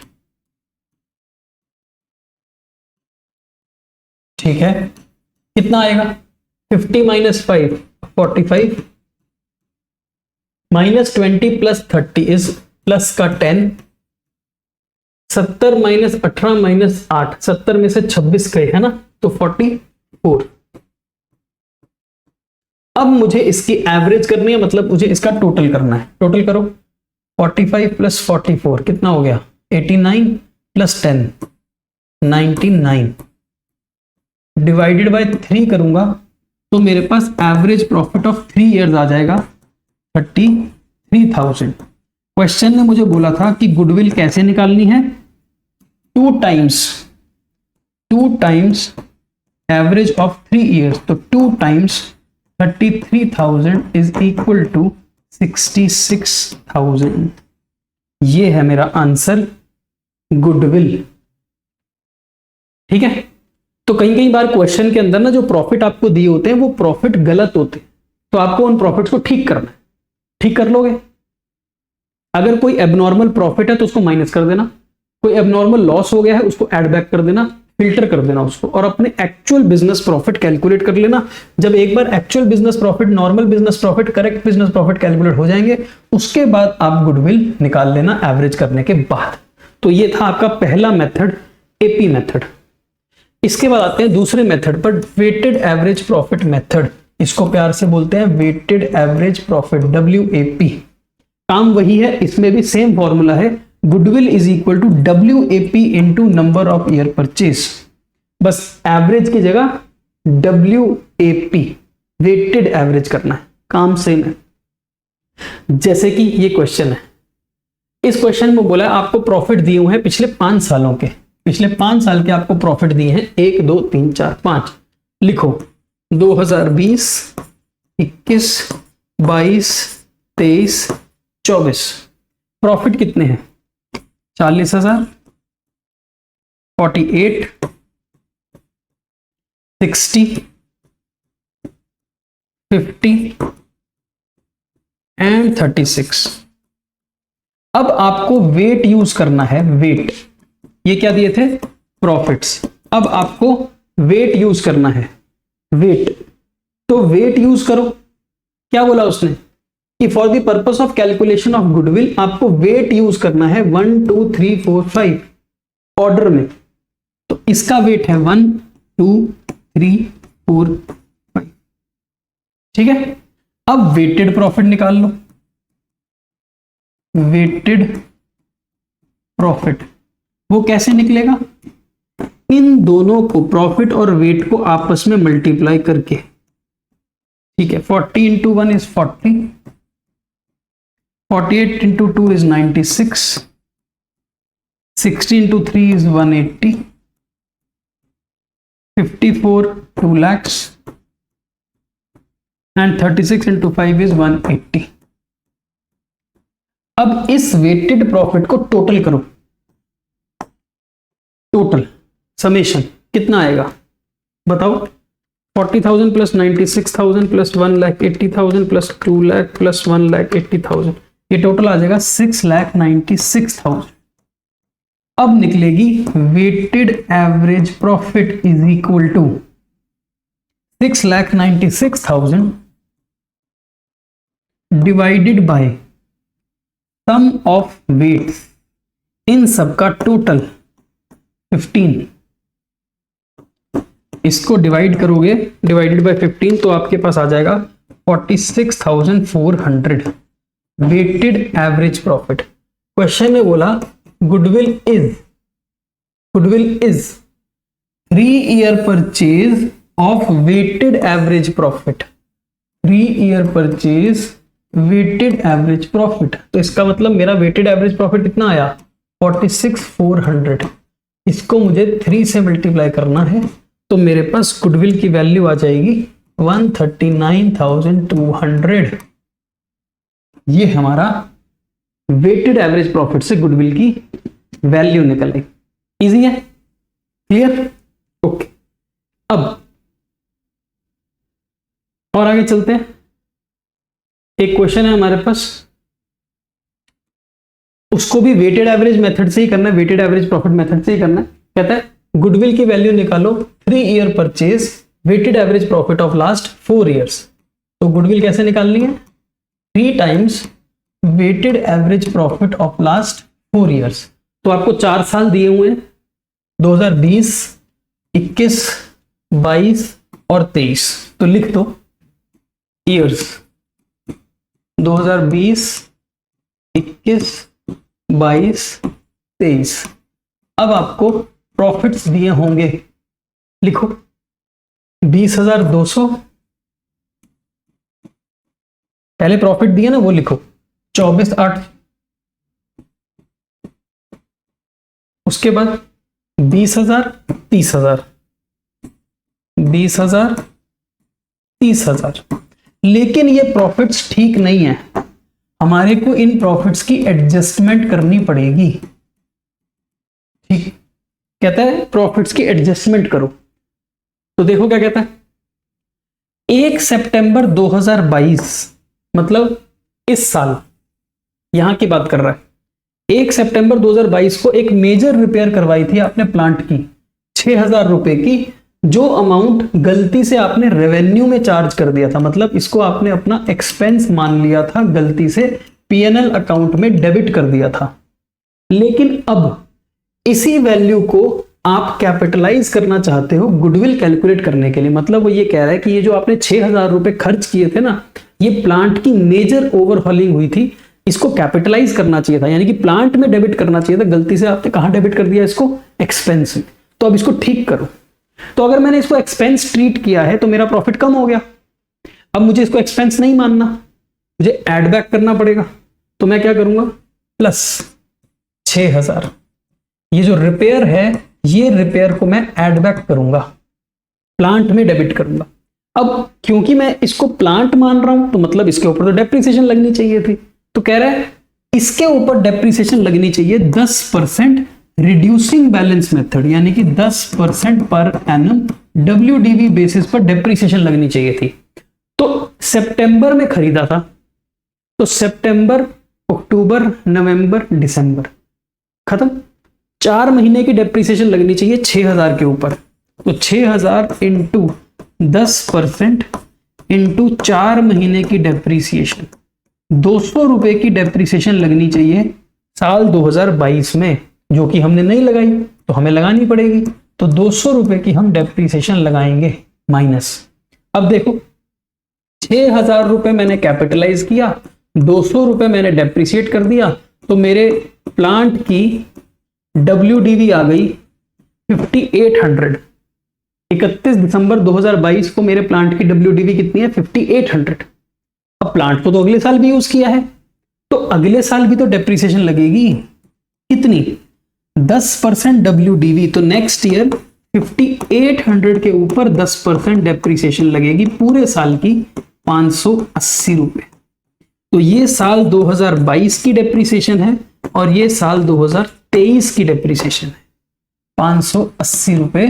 ठीक है, कितना आएगा, 50 minus 5 45, minus 20 plus 30 is plus का 10, 70 माइनस 18 माइनस 8, 70 में से 26 गए है ना, तो 44। अब मुझे इसकी एवरेज करनी है, मतलब मुझे इसका टोटल करना है। टोटल करो, 45 प्लस 44 कितना हो गया, 89 प्लस 10 99 डिवाइडेड बाय 3 करूंगा तो मेरे पास एवरेज प्रॉफिट ऑफ 3 इयर्स आ जाएगा 33,000। क्वेश्चन ने मुझे बोला था कि गुडविल कैसे निकालनी है, 2 टाइम्स एवरेज ऑफ 3 इयर्स, तो 2 टाइम्स 33,000 इज इक्वल टू 66,000। ये है मेरा आंसर गुडविल। ठीक है, तो कई बार क्वेश्चन के अंदर ना जो प्रॉफिट आपको दिए होते हैं वो प्रॉफिट गलत होते हैं, तो आपको उन प्रॉफिट्स को ठीक करना है। ठीक कर लोगे? अगर कोई एबनॉर्मल प्रॉफिट है तो उसको माइनस कर देना, कोई एबनॉर्मल लॉस हो गया है उसको ऐड बैक कर देना, फिल्टर कर देना उसको, और अपने एक्चुअल बिजनेस प्रॉफिट कैलकुलेट कर लेना। जब एक बार actual business profit, normal business profit, correct business profit calculate हो जाएंगे, उसके बाद आप गुडविल निकाल लेना एवरेज करने के बाद। तो ये था आपका पहला मेथड, एपी मेथड। इसके बाद आते हैं दूसरे मेथड पर, वेटेड एवरेज प्रॉफिट मेथड। इसको प्यार से बोलते हैं वेटेड एवरेज प्रॉफिट, WAP। काम वही है, इसमें भी सेम फॉर्मूला है, goodwill is equal to WAP into number of year purchase, बस एवरेज की जगह WAP वेटेड एवरेज करना है, काम सेम है। जैसे कि ये क्वेश्चन है, इस क्वेश्चन में बोला है आपको प्रॉफिट दिए हुए हैं पिछले 5 सालों के, पिछले 5 साल के आपको प्रॉफिट दिए हैं 1 2 3 4 5। लिखो 2020, 21, 22, 23, 24। प्रॉफिट कितने हैं? 40,000, 48, 60, 50 एंड 36। अब आपको वेट यूज करना है, वेट। ये क्या दिए थे? प्रॉफिट्स। अब आपको वेट यूज करना है, वेट। तो वेट यूज करो। क्या बोला उसने कि for the purpose of calculation of goodwill आपको वेट यूज करना है 1 2 3 4 5 ऑर्डर में। तो इसका वेट है 1 2 3 4 5। ठीक है, अब वेटेड प्रॉफिट निकाल लो। वेटेड प्रॉफिट वो कैसे निकलेगा? इन दोनों को, प्रॉफिट और वेट को आपस में मल्टीप्लाई करके। ठीक है, 40 into 1 is 40, 48 into 2 is 96, 60 into 3 is 180, 54 2 lakhs and 36 into 5 is 180। अब इस वेटेड प्रॉफिट को टोटल करो, टोटल समेशन कितना आएगा बताओ? 40,000 plus 96,000 plus 1,80,000 plus 2 lakh plus 1,80,000, ये टोटल आ जाएगा 6,96,000। अब निकलेगी weighted average profit is equal to 6,96,000 divided by sum of weights, इन सब का टोटल 15। इसको डिवाइड करोगे, डिवाइडेड बाय 15, तो आपके पास आ जाएगा 46,400 वेटेड एवरेज प्रॉफिट। क्वेश्चन में बोला goodwill is 3 year purchase of weighted average profit, 3 year purchase weighted average profit. तो इसका मतलब मेरा वेटेड एवरेज प्रॉफिट कितना आया? 46,400। इसको मुझे 3 से मल्टीप्लाई करना है, तो मेरे पास गुडविल की वैल्यू आ जाएगी 139,200। ये हमारा वेटेड एवरेज प्रॉफिट से गुडविल की वैल्यू निकल आई। इजी है? क्लियर? ओके, अब और आगे चलते हैं। एक क्वेश्चन है हमारे पास, उसको भी वेटेड एवरेज मेथड से ही करना है, वेटेड एवरेज प्रॉफिट मेथड से ही करना है। कहता है गुडविल की वैल्यू निकालो 3 year purchase weighted average profit of last 4 years. तो गुडविल कैसे निकालनी है? 3 times weighted average profit of last 4 years. तो आपको 4 साल दिए हुए हैं, 2020, 21, 22 और 23। तो लिख दो ईयर्स 2020, 21, 22, 23। अब आपको प्रॉफिट्स दिए होंगे, लिखो 20,200 पहले प्रॉफिट दिए ना वो लिखो, 24,800, उसके बाद 20,000 30,000 20,000 30,000। लेकिन ये प्रॉफिट्स ठीक नहीं है, हमारे को इन प्रॉफिट्स की एडजस्टमेंट करनी पड़ेगी। ठीक, कहता है प्रॉफिट्स की एडजस्टमेंट करो। तो देखो क्या कहता है, 1 सितंबर 2022 मतलब इस साल, यहां की बात कर रहा है, 1 सितंबर 2022 को एक मेजर रिपेयर करवाई थी आपने प्लांट की 6,000 रुपए की, जो अमाउंट गलती से आपने रेवेन्यू में चार्ज कर दिया था, मतलब इसको आपने अपना एक्सपेंस मान लिया था, गलती से पीएनएल अकाउंट में डेबिट कर दिया था। लेकिन अब इसी वैल्यू को आप कैपिटलाइज करना चाहते हो गुडविल कैलकुलेट करने के लिए। मतलब वो ये कह रहा है कि ये जो आपने 6,000 रुपए खर्च किए थे ना, ये प्लांट की मेजर ओवरहॉलिंग हुई थी, इसको कैपिटलाइज करना चाहिए था, यानी कि प्लांट में डेबिट करना चाहिए था, गलती से आपने कहां डेबिट कर दिया इसको, एक्सपेंस में। तो अब इसको ठीक करो। तो अगर मैंने इसको एक्सपेंस ट्रीट किया है तो मेरा प्रॉफिट कम हो गया। अब मुझे इसको एक्सपेंस नहीं मानना, मुझे एड बैक करना पड़ेगा। तो मैं क्या करूंगा, प्लस 6,000, ये जो रिपेयर है ये रिपेयर को मैं एड बैक करूंगा, प्लांट में डेबिट करूंगा। अब क्योंकि मैं इसको प्लांट मान रहा हूं तो मतलब इसके ऊपर तो डेप्रिसिएशन लगनी चाहिए थी। तो कह रहा है इसके ऊपर डेप्रिसिएशन लगनी चाहिए 10% रिड्यूसिंग बैलेंस मेथड, यानी कि 10% पर एनम WDV बेसिस पर डेप्रिसिएशन लगनी चाहिए थी। तो सितंबर में खरीदा था, तो सितंबर, अक्टूबर, नवंबर, दिसंबर, खत्म। 4 महीने की डेप्रिसिएशन लगनी चाहिए 6,000 के ऊपर। तो 6,000 इंटू 10% इंटू 4 महीने की डेप्रिसिएशन, 200 रुपए की डेप्रिसिएशन लगनी चाहिए साल 2022 में, जो कि हमने नहीं लगाई तो हमें लगानी पड़ेगी। तो 200 रुपए की हम डेप्रिसिएशन लगाएंगे माइनस। अब देखो 6,000 रुपए मैंने कैपिटलाइज किया, 200 रुपए मैंने डेप्रिसिएट कर दिया, तो मेरे प्लांट की WDV आ गई 5800। 31 दिसंबर 2022 को मेरे प्लांट की WDV कितनी है, 5800। अब प्लांट को तो अगले साल भी यूज किया है, तो अगले साल भी तो डेप्रिसिएशन लगेगी, कितनी, 10% WDV। तो नेक्स्ट ईयर 5800 के ऊपर 10% डेप्रिसिएशन लगेगी, पूरे साल की 580 रुपए। तो ये साल 2022 की डेप्रिसिएशन है और ये साल 2023 की डेप्रिसिएशन है, 580 रुपए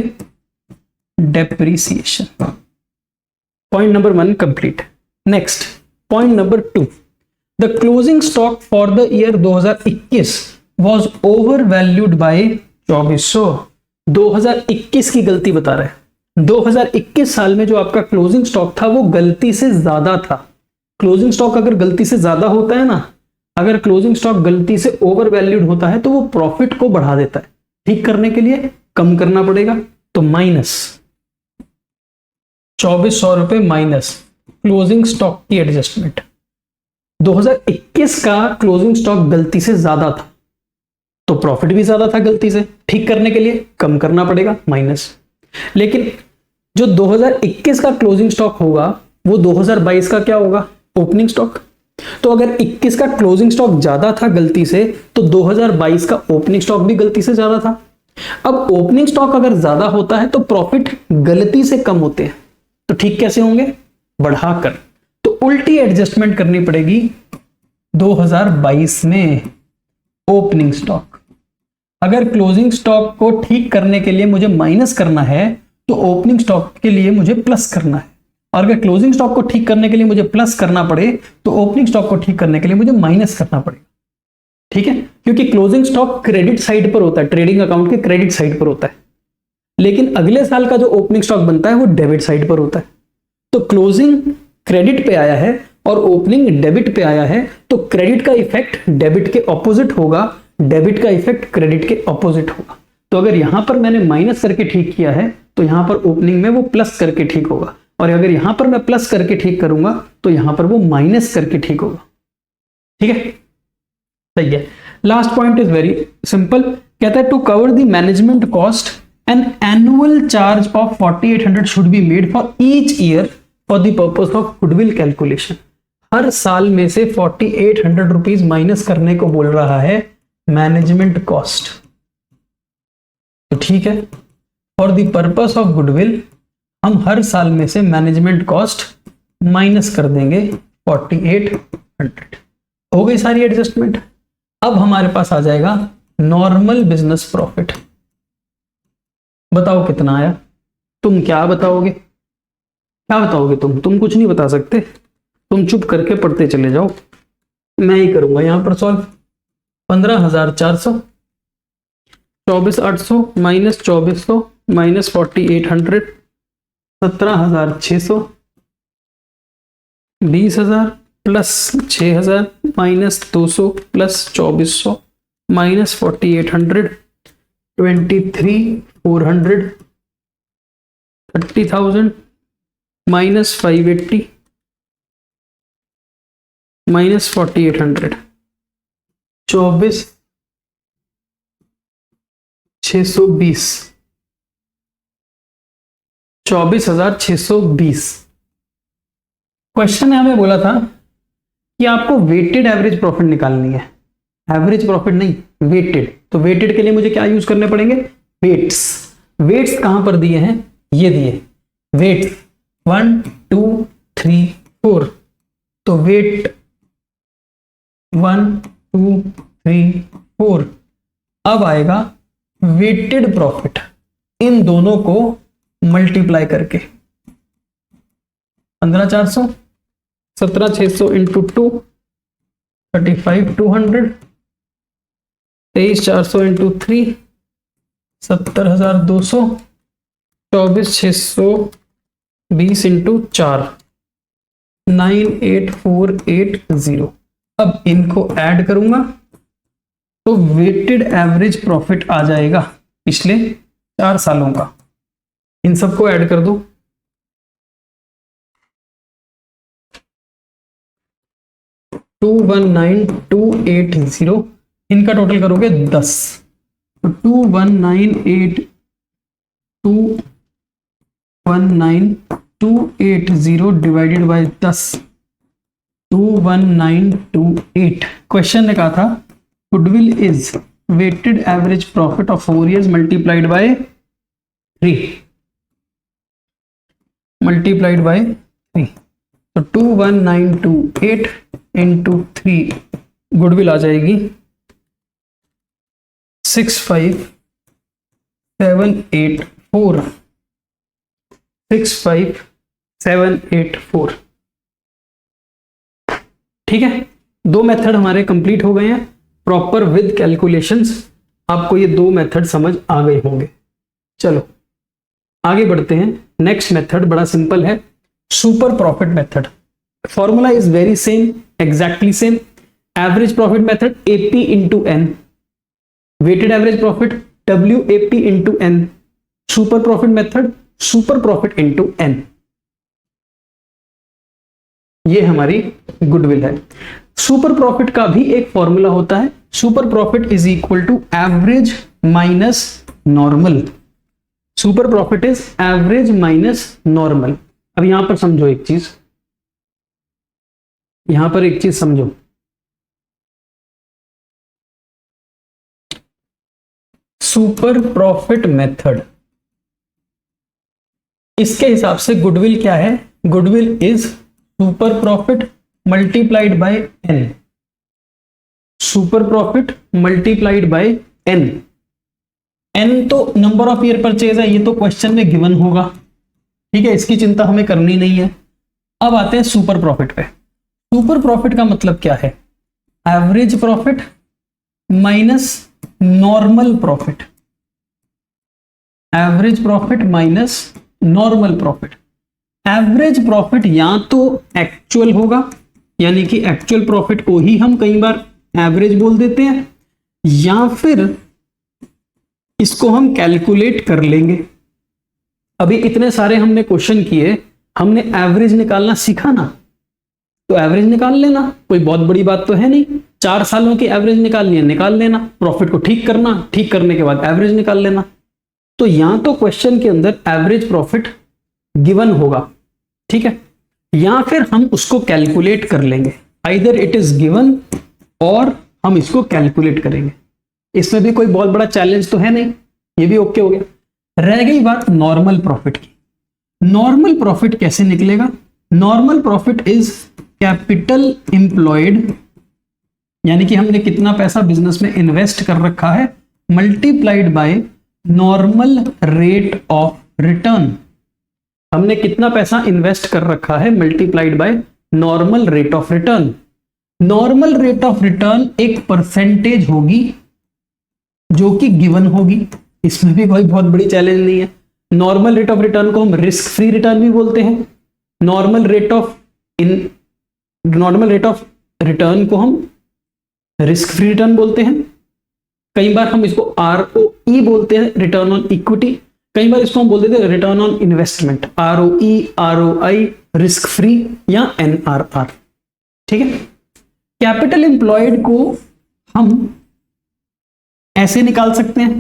depreciation. Point number 1 complete. Next point number 2, the closing stock for the year 2021 was over valued bye 2400। 2021 की गलती बता रहा है। 2021 साल में जो आपका क्लोजिंग स्टॉक था वो गलती से ज्यादा था। क्लोजिंग स्टॉक अगर गलती से ज्यादा होता है ना, अगर क्लोजिंग स्टॉक गलती से ओवर वैल्यूड होता है तो वो प्रॉफिट को बढ़ा देता है। ठीक करने के लिए कम करना पड़ेगा, तो माइनस 2400 रुपए माइनस क्लोजिंग स्टॉक की एडजस्टमेंट। 2021 का क्लोजिंग स्टॉक गलती से ज्यादा था तो प्रॉफिट भी ज्यादा था, गलती से ठीक करने के लिए कम करना पड़ेगा, माइनस। लेकिन जो 2021 का क्लोजिंग स्टॉक होगा वो 2022 का क्या होगा, ओपनिंग स्टॉक। तो अगर 21 का क्लोजिंग स्टॉक ज्यादा था गलती से, तो 2022 का ओपनिंग स्टॉक भी गलती से ज्यादा था। अब ओपनिंग स्टॉक अगर ज्यादा होता है तो प्रॉफिट गलती से कम होते हैं, तो ठीक कैसे होंगे, बढ़ाकर। तो उल्टी एडजस्टमेंट करनी पड़ेगी 2022 में ओपनिंग स्टॉक। अगर क्लोजिंग स्टॉक को ठीक करने के लिए मुझे माइनस करना है तो ओपनिंग स्टॉक के लिए मुझे प्लस करना है, और अगर क्लोजिंग स्टॉक को ठीक करने के लिए मुझे प्लस करना पड़े तो ओपनिंग स्टॉक को ठीक करने के लिए मुझे माइनस करना पड़ेगा। ठीक है, क्योंकि क्लोजिंग स्टॉक क्रेडिट साइड पर होता है, ट्रेडिंग अकाउंट के क्रेडिट साइड पर होता है, लेकिन अगले साल का जो ओपनिंग स्टॉक बनता है वो डेबिट साइड पर होता है। तो क्लोजिंग क्रेडिट पे आया है और ओपनिंग डेबिट पे आया है, तो क्रेडिट का इफेक्ट डेबिट के ऑपोजिट होगा, डेबिट का इफेक्ट क्रेडिट के ऑपोजिट होगा। तो अगर यहां पर मैंने माइनस करके ठीक किया है तो यहां पर ओपनिंग में वो प्लस करके ठीक होगा, और अगर यहां पर मैं प्लस करके ठीक करूंगा तो यहां पर वो माइनस करके ठीक होगा। ठीक है, सही है। Last point is very simple, कहता है to cover the management cost an annual charge of 4800 should be made for each year for the purpose of goodwill calculation. हर साल में से 4800 रुपीज माइनस करने को बोल रहा है मैनेजमेंट कॉस्ट। तो ठीक है, for the purpose of goodwill हम हर साल में से मैनेजमेंट कॉस्ट माइनस कर देंगे 4800। हो गई सारी एडजस्टमेंट। अब हमारे पास आ जाएगा नॉर्मल बिजनेस प्रॉफिट। बताओ कितना आया? तुम क्या बताओगे? क्या बताओगे तुम कुछ नहीं बता सकते, तुम चुप करके पढ़ते चले जाओ, मैं ही करूंगा यहां पर solve. 15,400 24,800 minus 2400 minus 4800 17,600 20,000 plus 6,000 minus 200 plus 2400 minus 4800 23,400 30,000 minus 580 minus 4800 24,620 24,620। Question ने हमें बोला था कि आपको वेटेड एवरेज प्रॉफिट निकालनी है, एवरेज प्रॉफिट नहीं, वेटेड। तो वेटेड के लिए मुझे क्या यूज करने पड़ेंगे? वेट्स। वेट्स कहां पर दिए हैं? ये दिए वेट्स 1 2 3 4। तो वेट 1 2 3 4। अब आएगा वेटेड प्रॉफिट, इन दोनों को मल्टीप्लाई करके 15,400 17,600 इंटू 2 35,200 23,400 इंटू 3 70,200 24,620 इंटू 4 9,8,480। अब इनको ऐड करूंगा तो वेटेड एवरेज प्रॉफिट आ जाएगा पिछले 4 सालों का। इन सबको ऐड कर दो, 219,280। इनका टोटल करोगे 10, तो 219,280 डिवाइडेड बाय 10 21928। क्वेश्चन ने कहा था goodwill is weighted average profit of 4 years multiplied by 3 multiplied by 3। तो 21928 इंटू 3 गुडविल आ जाएगी 65,784 65,784। ठीक है, 2 मेथड हमारे कंप्लीट हो गए हैं प्रॉपर विद कैलकुलेशंस। आपको ये 2 मेथड समझ आ गए होंगे। चलो आगे बढ़ते हैं। नेक्स्ट मेथड बड़ा सिंपल है, super profit method. Formula is very same, exactly same. Average profit method AP into N, weighted average profit WAP into N. Super profit method super profit into N. ये हमारी goodwill है। Super profit का भी एक formula होता है, super profit is equal to average minus normal. Super profit is average minus normal. अब यहां पर समझो एक चीज, यहां पर एक चीज समझो। सुपर प्रॉफिट मेथड, इसके हिसाब से गुडविल क्या है? Goodwill is super profit multiplied by N. Super profit multiplied by N. N तो नंबर ऑफ ईयर परचेज है, ये तो क्वेश्चन में गिवन होगा, ठीक है, इसकी चिंता हमें करनी नहीं है। अब आते हैं सुपर प्रॉफिट पे। सुपर प्रॉफिट का मतलब क्या है? Average profit minus normal profit. Average profit minus normal profit. Average profit या तो एक्चुअल होगा, यानी कि एक्चुअल प्रॉफिट को ही हम कई बार एवरेज बोल देते हैं, या फिर इसको हम कैलकुलेट कर लेंगे। अभी इतने सारे हमने क्वेश्चन किए, हमने एवरेज निकालना सीखा ना, तो एवरेज निकाल लेना, कोई बहुत बड़ी बात तो है नहीं। 4 सालों की एवरेज निकालनी है, निकाल लेना, प्रॉफिट को ठीक करना, ठीक करने के बाद एवरेज निकाल लेना। तो यहां तो क्वेश्चन के अंदर एवरेज प्रॉफिट गिवन होगा, ठीक है, या फिर हम उसको कैलकुलेट कर लेंगे, आइदर इट इज गिवन और हम इसको कैलकुलेट करेंगे। इसमें भी कोई बहुत बड़ा चैलेंज तो है नहीं, ये भी ओके हो गया। रह गई बात नॉर्मल प्रॉफिट की। नॉर्मल प्रॉफिट कैसे निकलेगा? Normal profit is capital employed, यानी कि हमने कितना पैसा बिजनेस में इन्वेस्ट कर रखा है, multiplied by normal rate of return. हमने कितना पैसा इन्वेस्ट कर रखा है multiplied by normal rate of return. Normal rate of return एक परसेंटेज होगी जो कि गिवन होगी, इसमें भी कोई बहुत बड़ी चैलेंज नहीं है। नॉर्मल रेट ऑफ रिटर्न को हम रिस्क फ्री रिटर्न भी बोलते हैं, नॉर्मल रेट ऑफ रिटर्न को हम रिस्क फ्री रिटर्न बोलते हैं। कई बार हम इसको ROE बोलते हैं, रिटर्न ऑन इक्विटी। कई बार इसको हम बोल देते हैं return on investment, ROE, ROI, risk free या NRR, ठीक है। कैपिटल एम्प्लॉयड को हम ऐसे निकाल सकते हैं,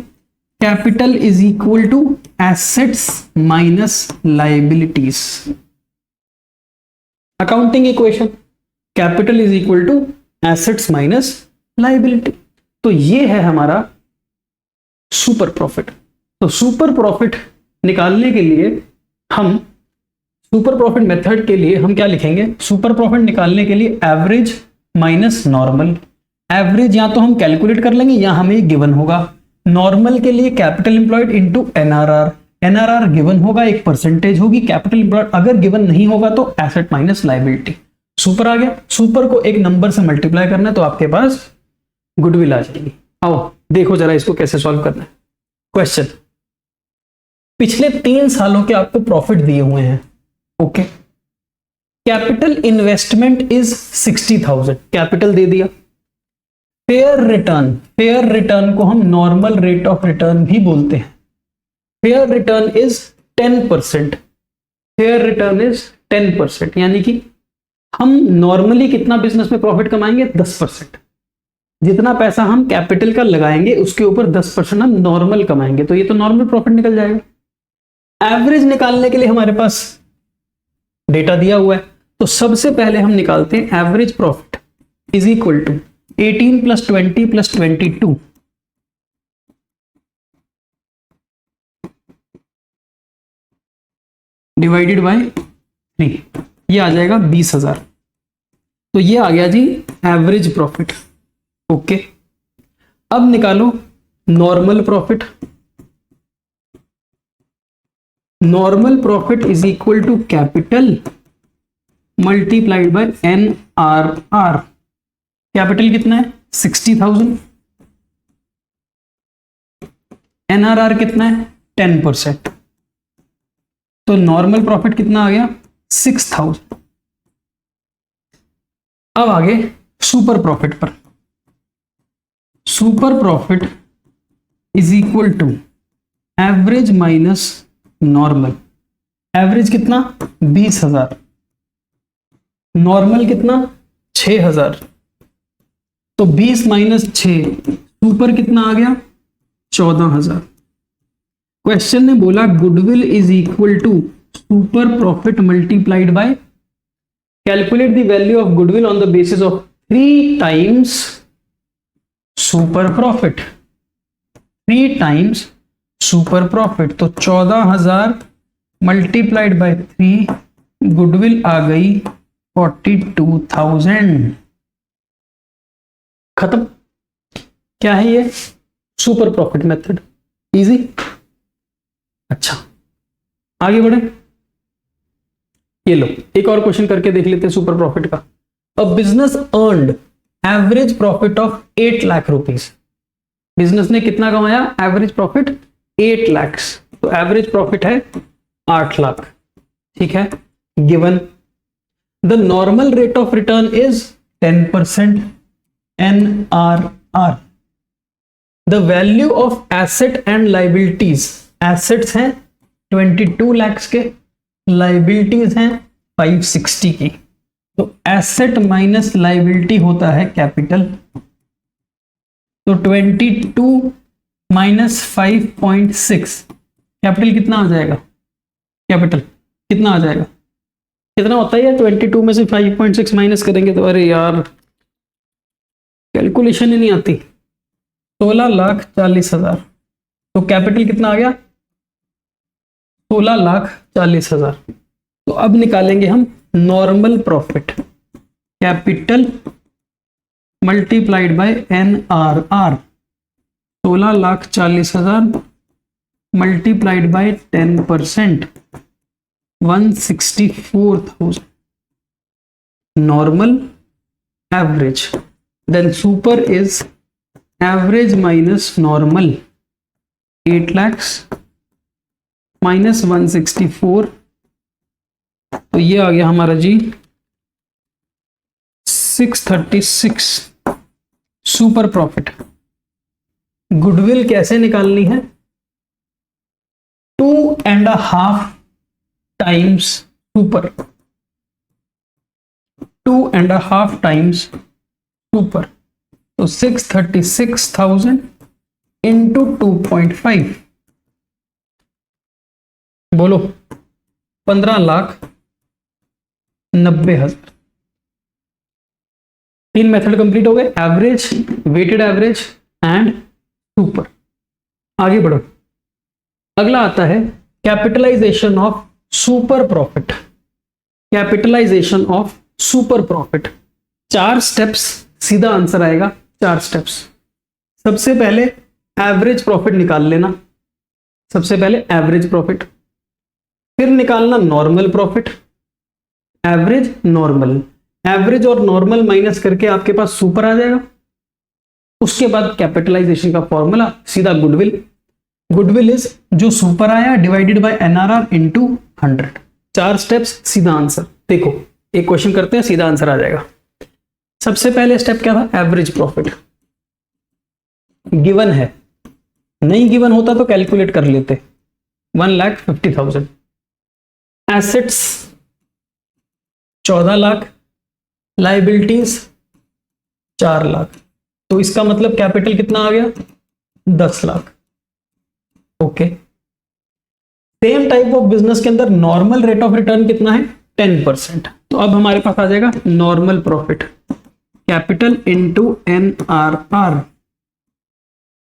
capital is equal to assets minus liabilities. Accounting equation, capital is equal to assets minus liability. तो ये है हमारा सुपर प्रॉफिट। तो सुपर प्रॉफिट निकालने के लिए हम सुपर प्रॉफिट मेथड के लिए हम क्या लिखेंगे? सुपर प्रॉफिट निकालने के लिए एवरेज माइनस नॉर्मल। एवरेज या तो हम कैलकुलेट कर लेंगे या हमें गिवन होगा। नॉर्मल के लिए capital employed into NRR। NRR given होगा, एक परसेंटेज होगी। कैपिटल एम्प्लॉयड अगर गिवन नहीं होगा तो एसेट माइनस लाइबिलिटी। सुपर आ गया, सुपर को एक नंबर से मल्टीप्लाई करना है तो आपके पास गुडविल आ जाएगी। आओ देखो जरा इसको कैसे सॉल्व करना है। क्वेश्चन, पिछले 3 सालों के आपको प्रॉफिट दिए हुए हैं, okay. Capital investment is 60,000, capital दे दिया। फेयर रिटर्न, फेयर रिटर्न को हम नॉर्मल रेट ऑफ रिटर्न भी बोलते हैं। Fair return is 10%, fair return is 10%, यानी कि हम नॉर्मली कितना बिजनेस में प्रॉफिट कमाएंगे? 10%। जितना पैसा हम कैपिटल का लगाएंगे उसके ऊपर 10% हम नॉर्मल कमाएंगे, तो ये तो नॉर्मल प्रॉफिट निकल जाएगा। एवरेज निकालने के लिए हमारे पास डेटा दिया हुआ है, तो सबसे पहले हम निकालते हैं average profit is equal to 18 + 20 + 22 divided by 3, ये आ जाएगा 20,000। तो ये आ गया जी एवरेज प्रॉफिट, ओके। अब निकालो normal profit. Normal profit is equal to capital multiplied by NRR। Capital कितना है? 60,000। NRR कितना है? 10%। तो नॉर्मल प्रॉफिट कितना आ गया? 6,000। अब आगे सुपर प्रॉफिट पर। Super profit is equal to average minus normal. Average कितना? 20,000। नॉर्मल कितना? 6,000। तो 20 - 6, सुपर कितना आ गया? 14,000। क्वेश्चन ने बोला goodwill is equal to super profit multiplied by, calculate the value of goodwill on the basis of 3 times super profit. 3 times super profit, तो 14,000 multiplied by 3, goodwill आ गई 42,000। खत्म। क्या है ये? Super profit method, easy. अच्छा आगे बढ़े, ये लो एक और क्वेश्चन करके देख लेते हैं सुपर प्रॉफिट का। A business earned average profit of 8 lakh rupees. Business ने कितना कमाया? Average profit 8 lakh. तो एवरेज प्रॉफिट है 8 लाख, ठीक है, given. The normal rate of return is 10%, NRR। The value of asset and liabilities, assets हैं 22 लाख के, लाइबिलिटीज हैं 560 की। तो एसेट माइनस लाइबिलिटी होता है कैपिटल, तो 22 माइनस 5.6 कैपिटल कितना आ जाएगा? कैपिटल कितना आ जाएगा? कितना होता है यार? 22 में से 5.6 माइनस करेंगे तो अरे यार कैलकुलेशन ही नहीं आती। 16,40,000। तो कैपिटल कितना आ गया? 16,40,000। तो अब निकालेंगे हम normal profit, capital multiplied by NRR। 16,40,000 multiplied by 10%, 164,000 normal average. Then super is average minus normal, 8 lakhs minus 164, तो ये आ गया हमारा जी 636 सुपर प्रॉफिट। गुडविल कैसे निकालनी है? 2.5 टाइम्स सुपर, 2.5 टाइम्स सुपर, तो 636,000 इंटू 2.5, बोलो 15,90,000। 3 मेथड कंप्लीट हो गए, average, weighted average and super. आगे बढ़ो, अगला आता है capitalisation of super profit. Capitalisation of super profit, 4 steps, सीधा आंसर आएगा 4 स्टेप्स। सबसे पहले एवरेज प्रॉफिट निकाल लेना, सबसे पहले एवरेज प्रॉफिट, फिर निकालना normal profit, average normal, average और नॉर्मल माइनस करके आपके पास सुपर आ जाएगा। उसके बाद कैपिटलाइजेशन का फॉर्मूला सीधा गुडविल, गुडविल इज जो सुपर आया divided by NRR into 100। 4 steps, सीधा आंसर। देखो एक क्वेश्चन करते हैं, सीधा आंसर आ जाएगा। सबसे पहले स्टेप क्या था? एवरेज प्रॉफिट गिवन है, नहीं गिवन होता तो कैलकुलेट कर लेते। 1,50,000, एसेट्स 14 लाख, लाइबिलिटीज 4 लाख, तो इसका मतलब कैपिटल कितना आ गया? 10 lakh. Okay, same type of business के अंदर नॉर्मल रेट ऑफ रिटर्न कितना है? 10%। तो अब हमारे पास आ जाएगा normal profit, capital into NRR,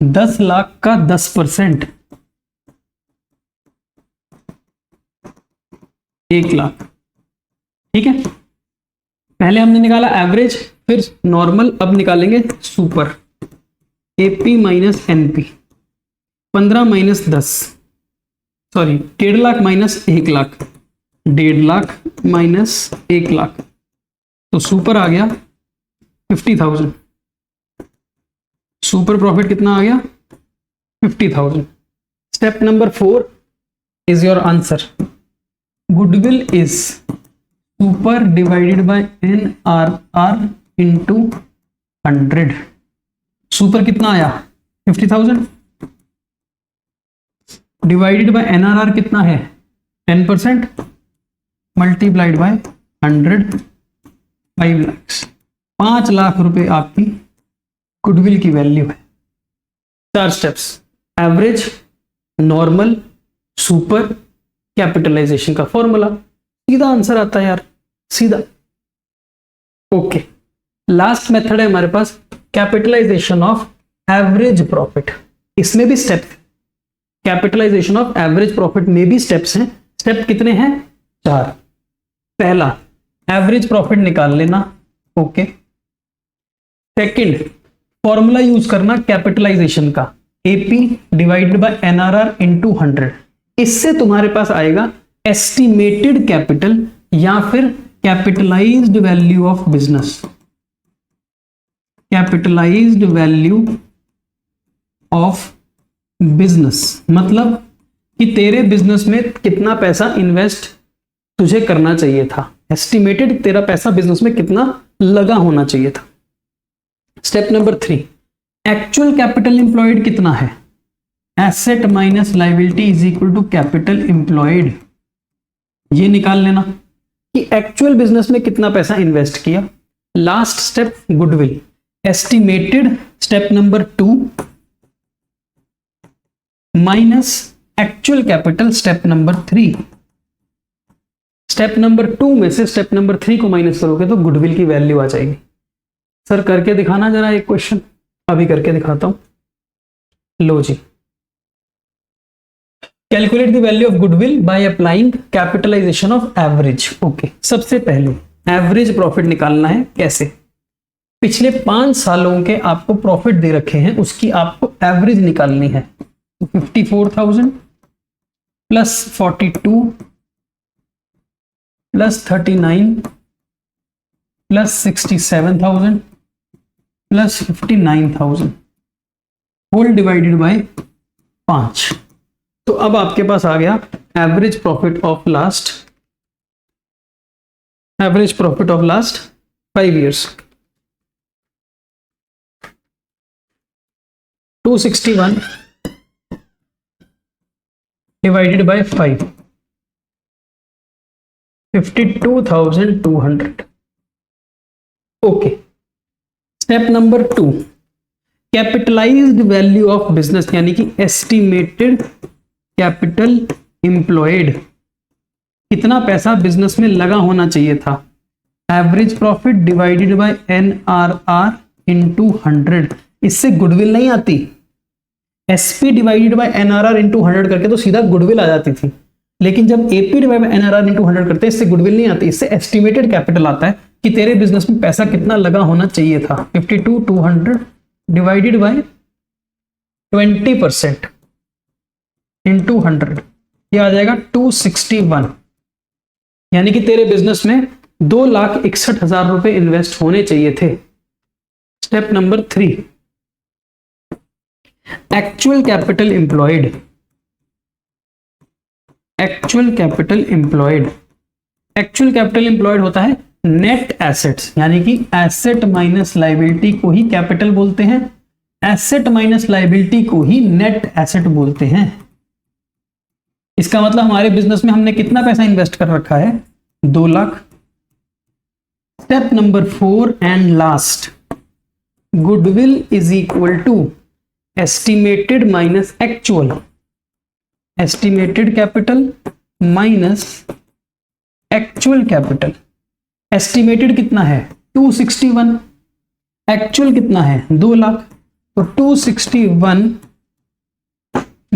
10 lakh का 10%, 1 लाख। ठीक है, पहले हमने निकाला एवरेज, फिर नॉर्मल, अब निकालेंगे super. AP minus NP, 15 minus 10, sorry 1.5 lakh minus 1 lakh, 1.5 lakh minus 1 lakh, तो सुपर आ गया 50,000। सुपर प्रॉफिट कितना आ गया? 50,000। Step number 4 is your answer. Goodwill is super divided by NRR into 100। Super कितना आया? 50,000 डिवाइडेड बाय NRR कितना है? 10% मल्टीप्लाइड बाय 100, 5 लाख। 5 लाख रुपए आपकी गुडविल की वैल्यू है। 4 steps, average, normal, super, capitalisation का फॉर्मूला, सीधा आंसर आता है यार, सीधा। ओके, लास्ट मेथड है हमारे पास कैपिटलाइजेशन ऑफ एवरेज प्रॉफिट। इसमें भी step, capitalisation of average profit में भी स्टेप्स हैं। स्टेप कितने हैं? 4। पहला एवरेज प्रॉफिट निकाल लेना, ओके। सेकंड फॉर्मूला यूज करना कैपिटलाइजेशन का, AP divided by NRR into 100। इससे तुम्हारे पास आएगा एस्टिमेटेड कैपिटल या फिर capitalised value of business, capitalised value of business, मतलब कि तेरे बिजनेस में कितना पैसा इन्वेस्ट तुझे करना चाहिए था, एस्टिमेटेड तेरा पैसा बिजनेस में कितना लगा होना चाहिए था। Step number 3, actual capital employed कितना है? Asset minus liability is equal to capital employed. ये निकाल लेना कि एक्चुअल बिजनेस में कितना पैसा इन्वेस्ट किया। Last step goodwill, estimated step number 2 minus actual capital step number 3। Step number 2 में से स्टेप नंबर 3 को माइनस करोगे तो गुडविल की वैल्यू आ जाएगी। सर करके दिखाना जरा एक क्वेश्चन, अभी करके दिखाता हूं। लो जी, calculate the value of goodwill by applying capitalisation of average. Okay, सबसे पहले एवरेज प्रॉफिट निकालना है। कैसे? पिछले 5 सालों के आपको प्रॉफिट दे रखे हैं, उसकी आपको एवरेज निकालनी है। 54,000 plus 42 plus 39 plus 67,000 plus 59,000 whole divided by 5। तो अब आपके पास आ गया average profit of last 5 years 261 divided by 5, 52,200। Okay, step number 2 capitalised value of business, यानी कि एस्टिमेटेड कैपिटल एम्प्लॉयड। कितना पैसा बिजनेस में लगा होना चाहिए था? Average profit divided by NRR into 100। इससे गुडविल नहीं आती। SP divided by NRR into 100 करके तो सीधा गुडविल आ जाती थी, लेकिन जब AP divide by NRR into 100 करते हैं इससे गुडविल नहीं आती। इससे एस्टिमेटेड कैपिटल आता है कि तेरे बिजनेस में पैसा कितना लगा होना चाहिए था। 52,200 डिवाइडेड बाय 20% इंटू 100, ये आ जाएगा 261। यानी कि तेरे बिजनेस में 2,61,000 रुपए इन्वेस्ट होने चाहिए थे। Step number 3 actual capital employed. Actual capital employed होता है नेट एसेट्स, यानी कि एसेट माइनस लायबिलिटी को ही कैपिटल बोलते हैं, एसेट माइनस लायबिलिटी को ही नेट एसेट बोलते हैं। इसका मतलब हमारे बिजनेस में हमने कितना पैसा इन्वेस्ट कर रखा है? 2 lakh. Step number 4 and last, goodwill is equal to estimated minus actual. Estimated capital minus actual capital. Estimated कितना है? 261। एक्चुअल कितना है? 2 लाख। तो 261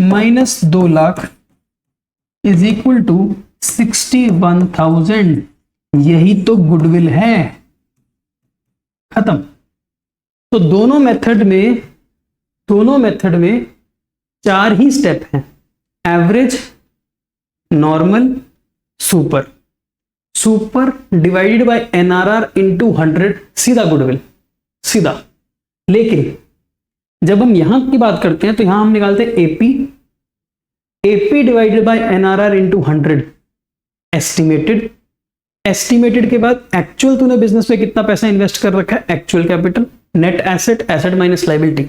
minus 2 lakh is equal to 61,000। यही तो गुडविल है। खत्म। तो दोनों मेथड में 4 ही स्टेप हैं, average, normal, super. Super divided by NRR into 100 सीधा गुडविल, सीधा। लेकिन जब हम यहां की बात करते हैं तो यहां हम निकालते हैं AP divided by NRR into 100 estimated के बाद एक्चुअल तूने बिजनेस में कितना पैसा इन्वेस्ट कर रखा है? Actual capital, net asset, asset minus liability.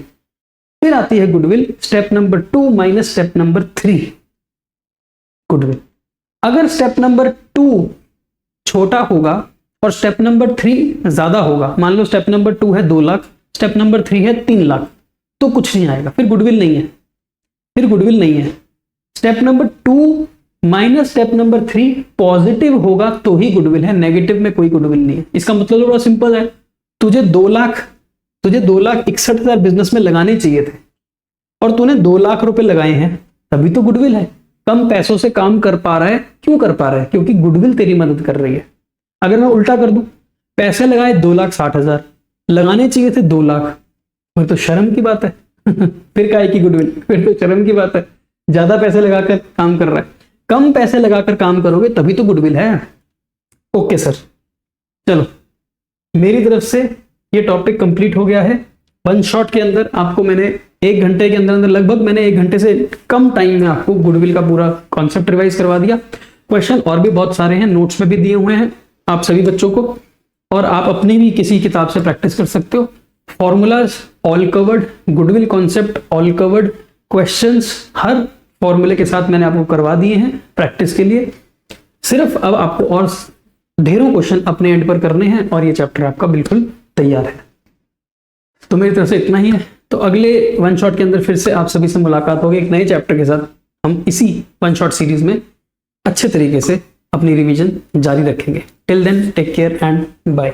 फिर आती है goodwill, step number 2 minus step number 3 goodwill. अगर स्टेप नंबर 2 छोटा होगा और स्टेप नंबर 3 ज्यादा होगा, मान लो स्टेप नंबर 2 है 2 लाख, स्टेप नंबर 3 है 3 लाख, तो कुछ नहीं आएगा, फिर गुडविल नहीं है। Step number 2 minus step number 3 positive होगा तो ही गुडविल है, नेगेटिव में कोई गुडविल नहीं है। इसका मतलब बड़ा सिंपल है, तुझे 2,61,000 बिजनेस में लगाने चाहिए थे और तूने 2 लाख रुपए लगाए हैं, तभी तो गुडविल है। कम पैसों से काम कर पा रहा है, क्यों कर पा रहा है? क्योंकि गुडविल तेरी मदद कर रही है। अगर मैं उल्टा कर दूं, पैसे लगाए 2,60,000, लगाने चाहिए थे 2 लाख, फिर तो शर्म की बात है। फिर काहे की गुडविल? फिर तो शर्म की बात है। ज्यादा पैसे लगाकर काम कर रहा है, कम पैसे लगाकर काम करोगे तभी तो गुडविल है। ओके सर, चलो मेरी तरफ से ये टॉपिक कंप्लीट हो गया है। 1 शॉट के अंदर आपको मैंने 1 घंटे के अंदर लगभग मैंने 1 घंटे से कम टाइम में आपको गुडविल का पूरा कॉन्सेप्ट रिवाइज करवा दिया। क्वेश्चन और भी बहुत सारे हैं, नोट्स में भी दिए हुए हैं आप सभी बच्चों को, और आप अपनी भी किसी किताब से प्रैक्टिस कर सकते हो। Formulas all covered, goodwill concept all covered, questions हर फॉर्मूले के साथ मैंने आपको करवा दिए हैं प्रैक्टिस के लिए। सिर्फ अब आपको और ढेरों क्वेश्चन अपने एंड पर करने हैं और ये चैप्टर आपका बिल्कुल तैयार है। तो मेरी तरफ से इतना ही है। तो अगले वन शॉट के अंदर फिर से आप सभी से मुलाकात होगी एक नए चैप्टर के साथ। हम इसी वन शॉट सीरीज में अच्छे तरीके से अपनी रिवीजन जारी रखेंगे। Till then take care and bye.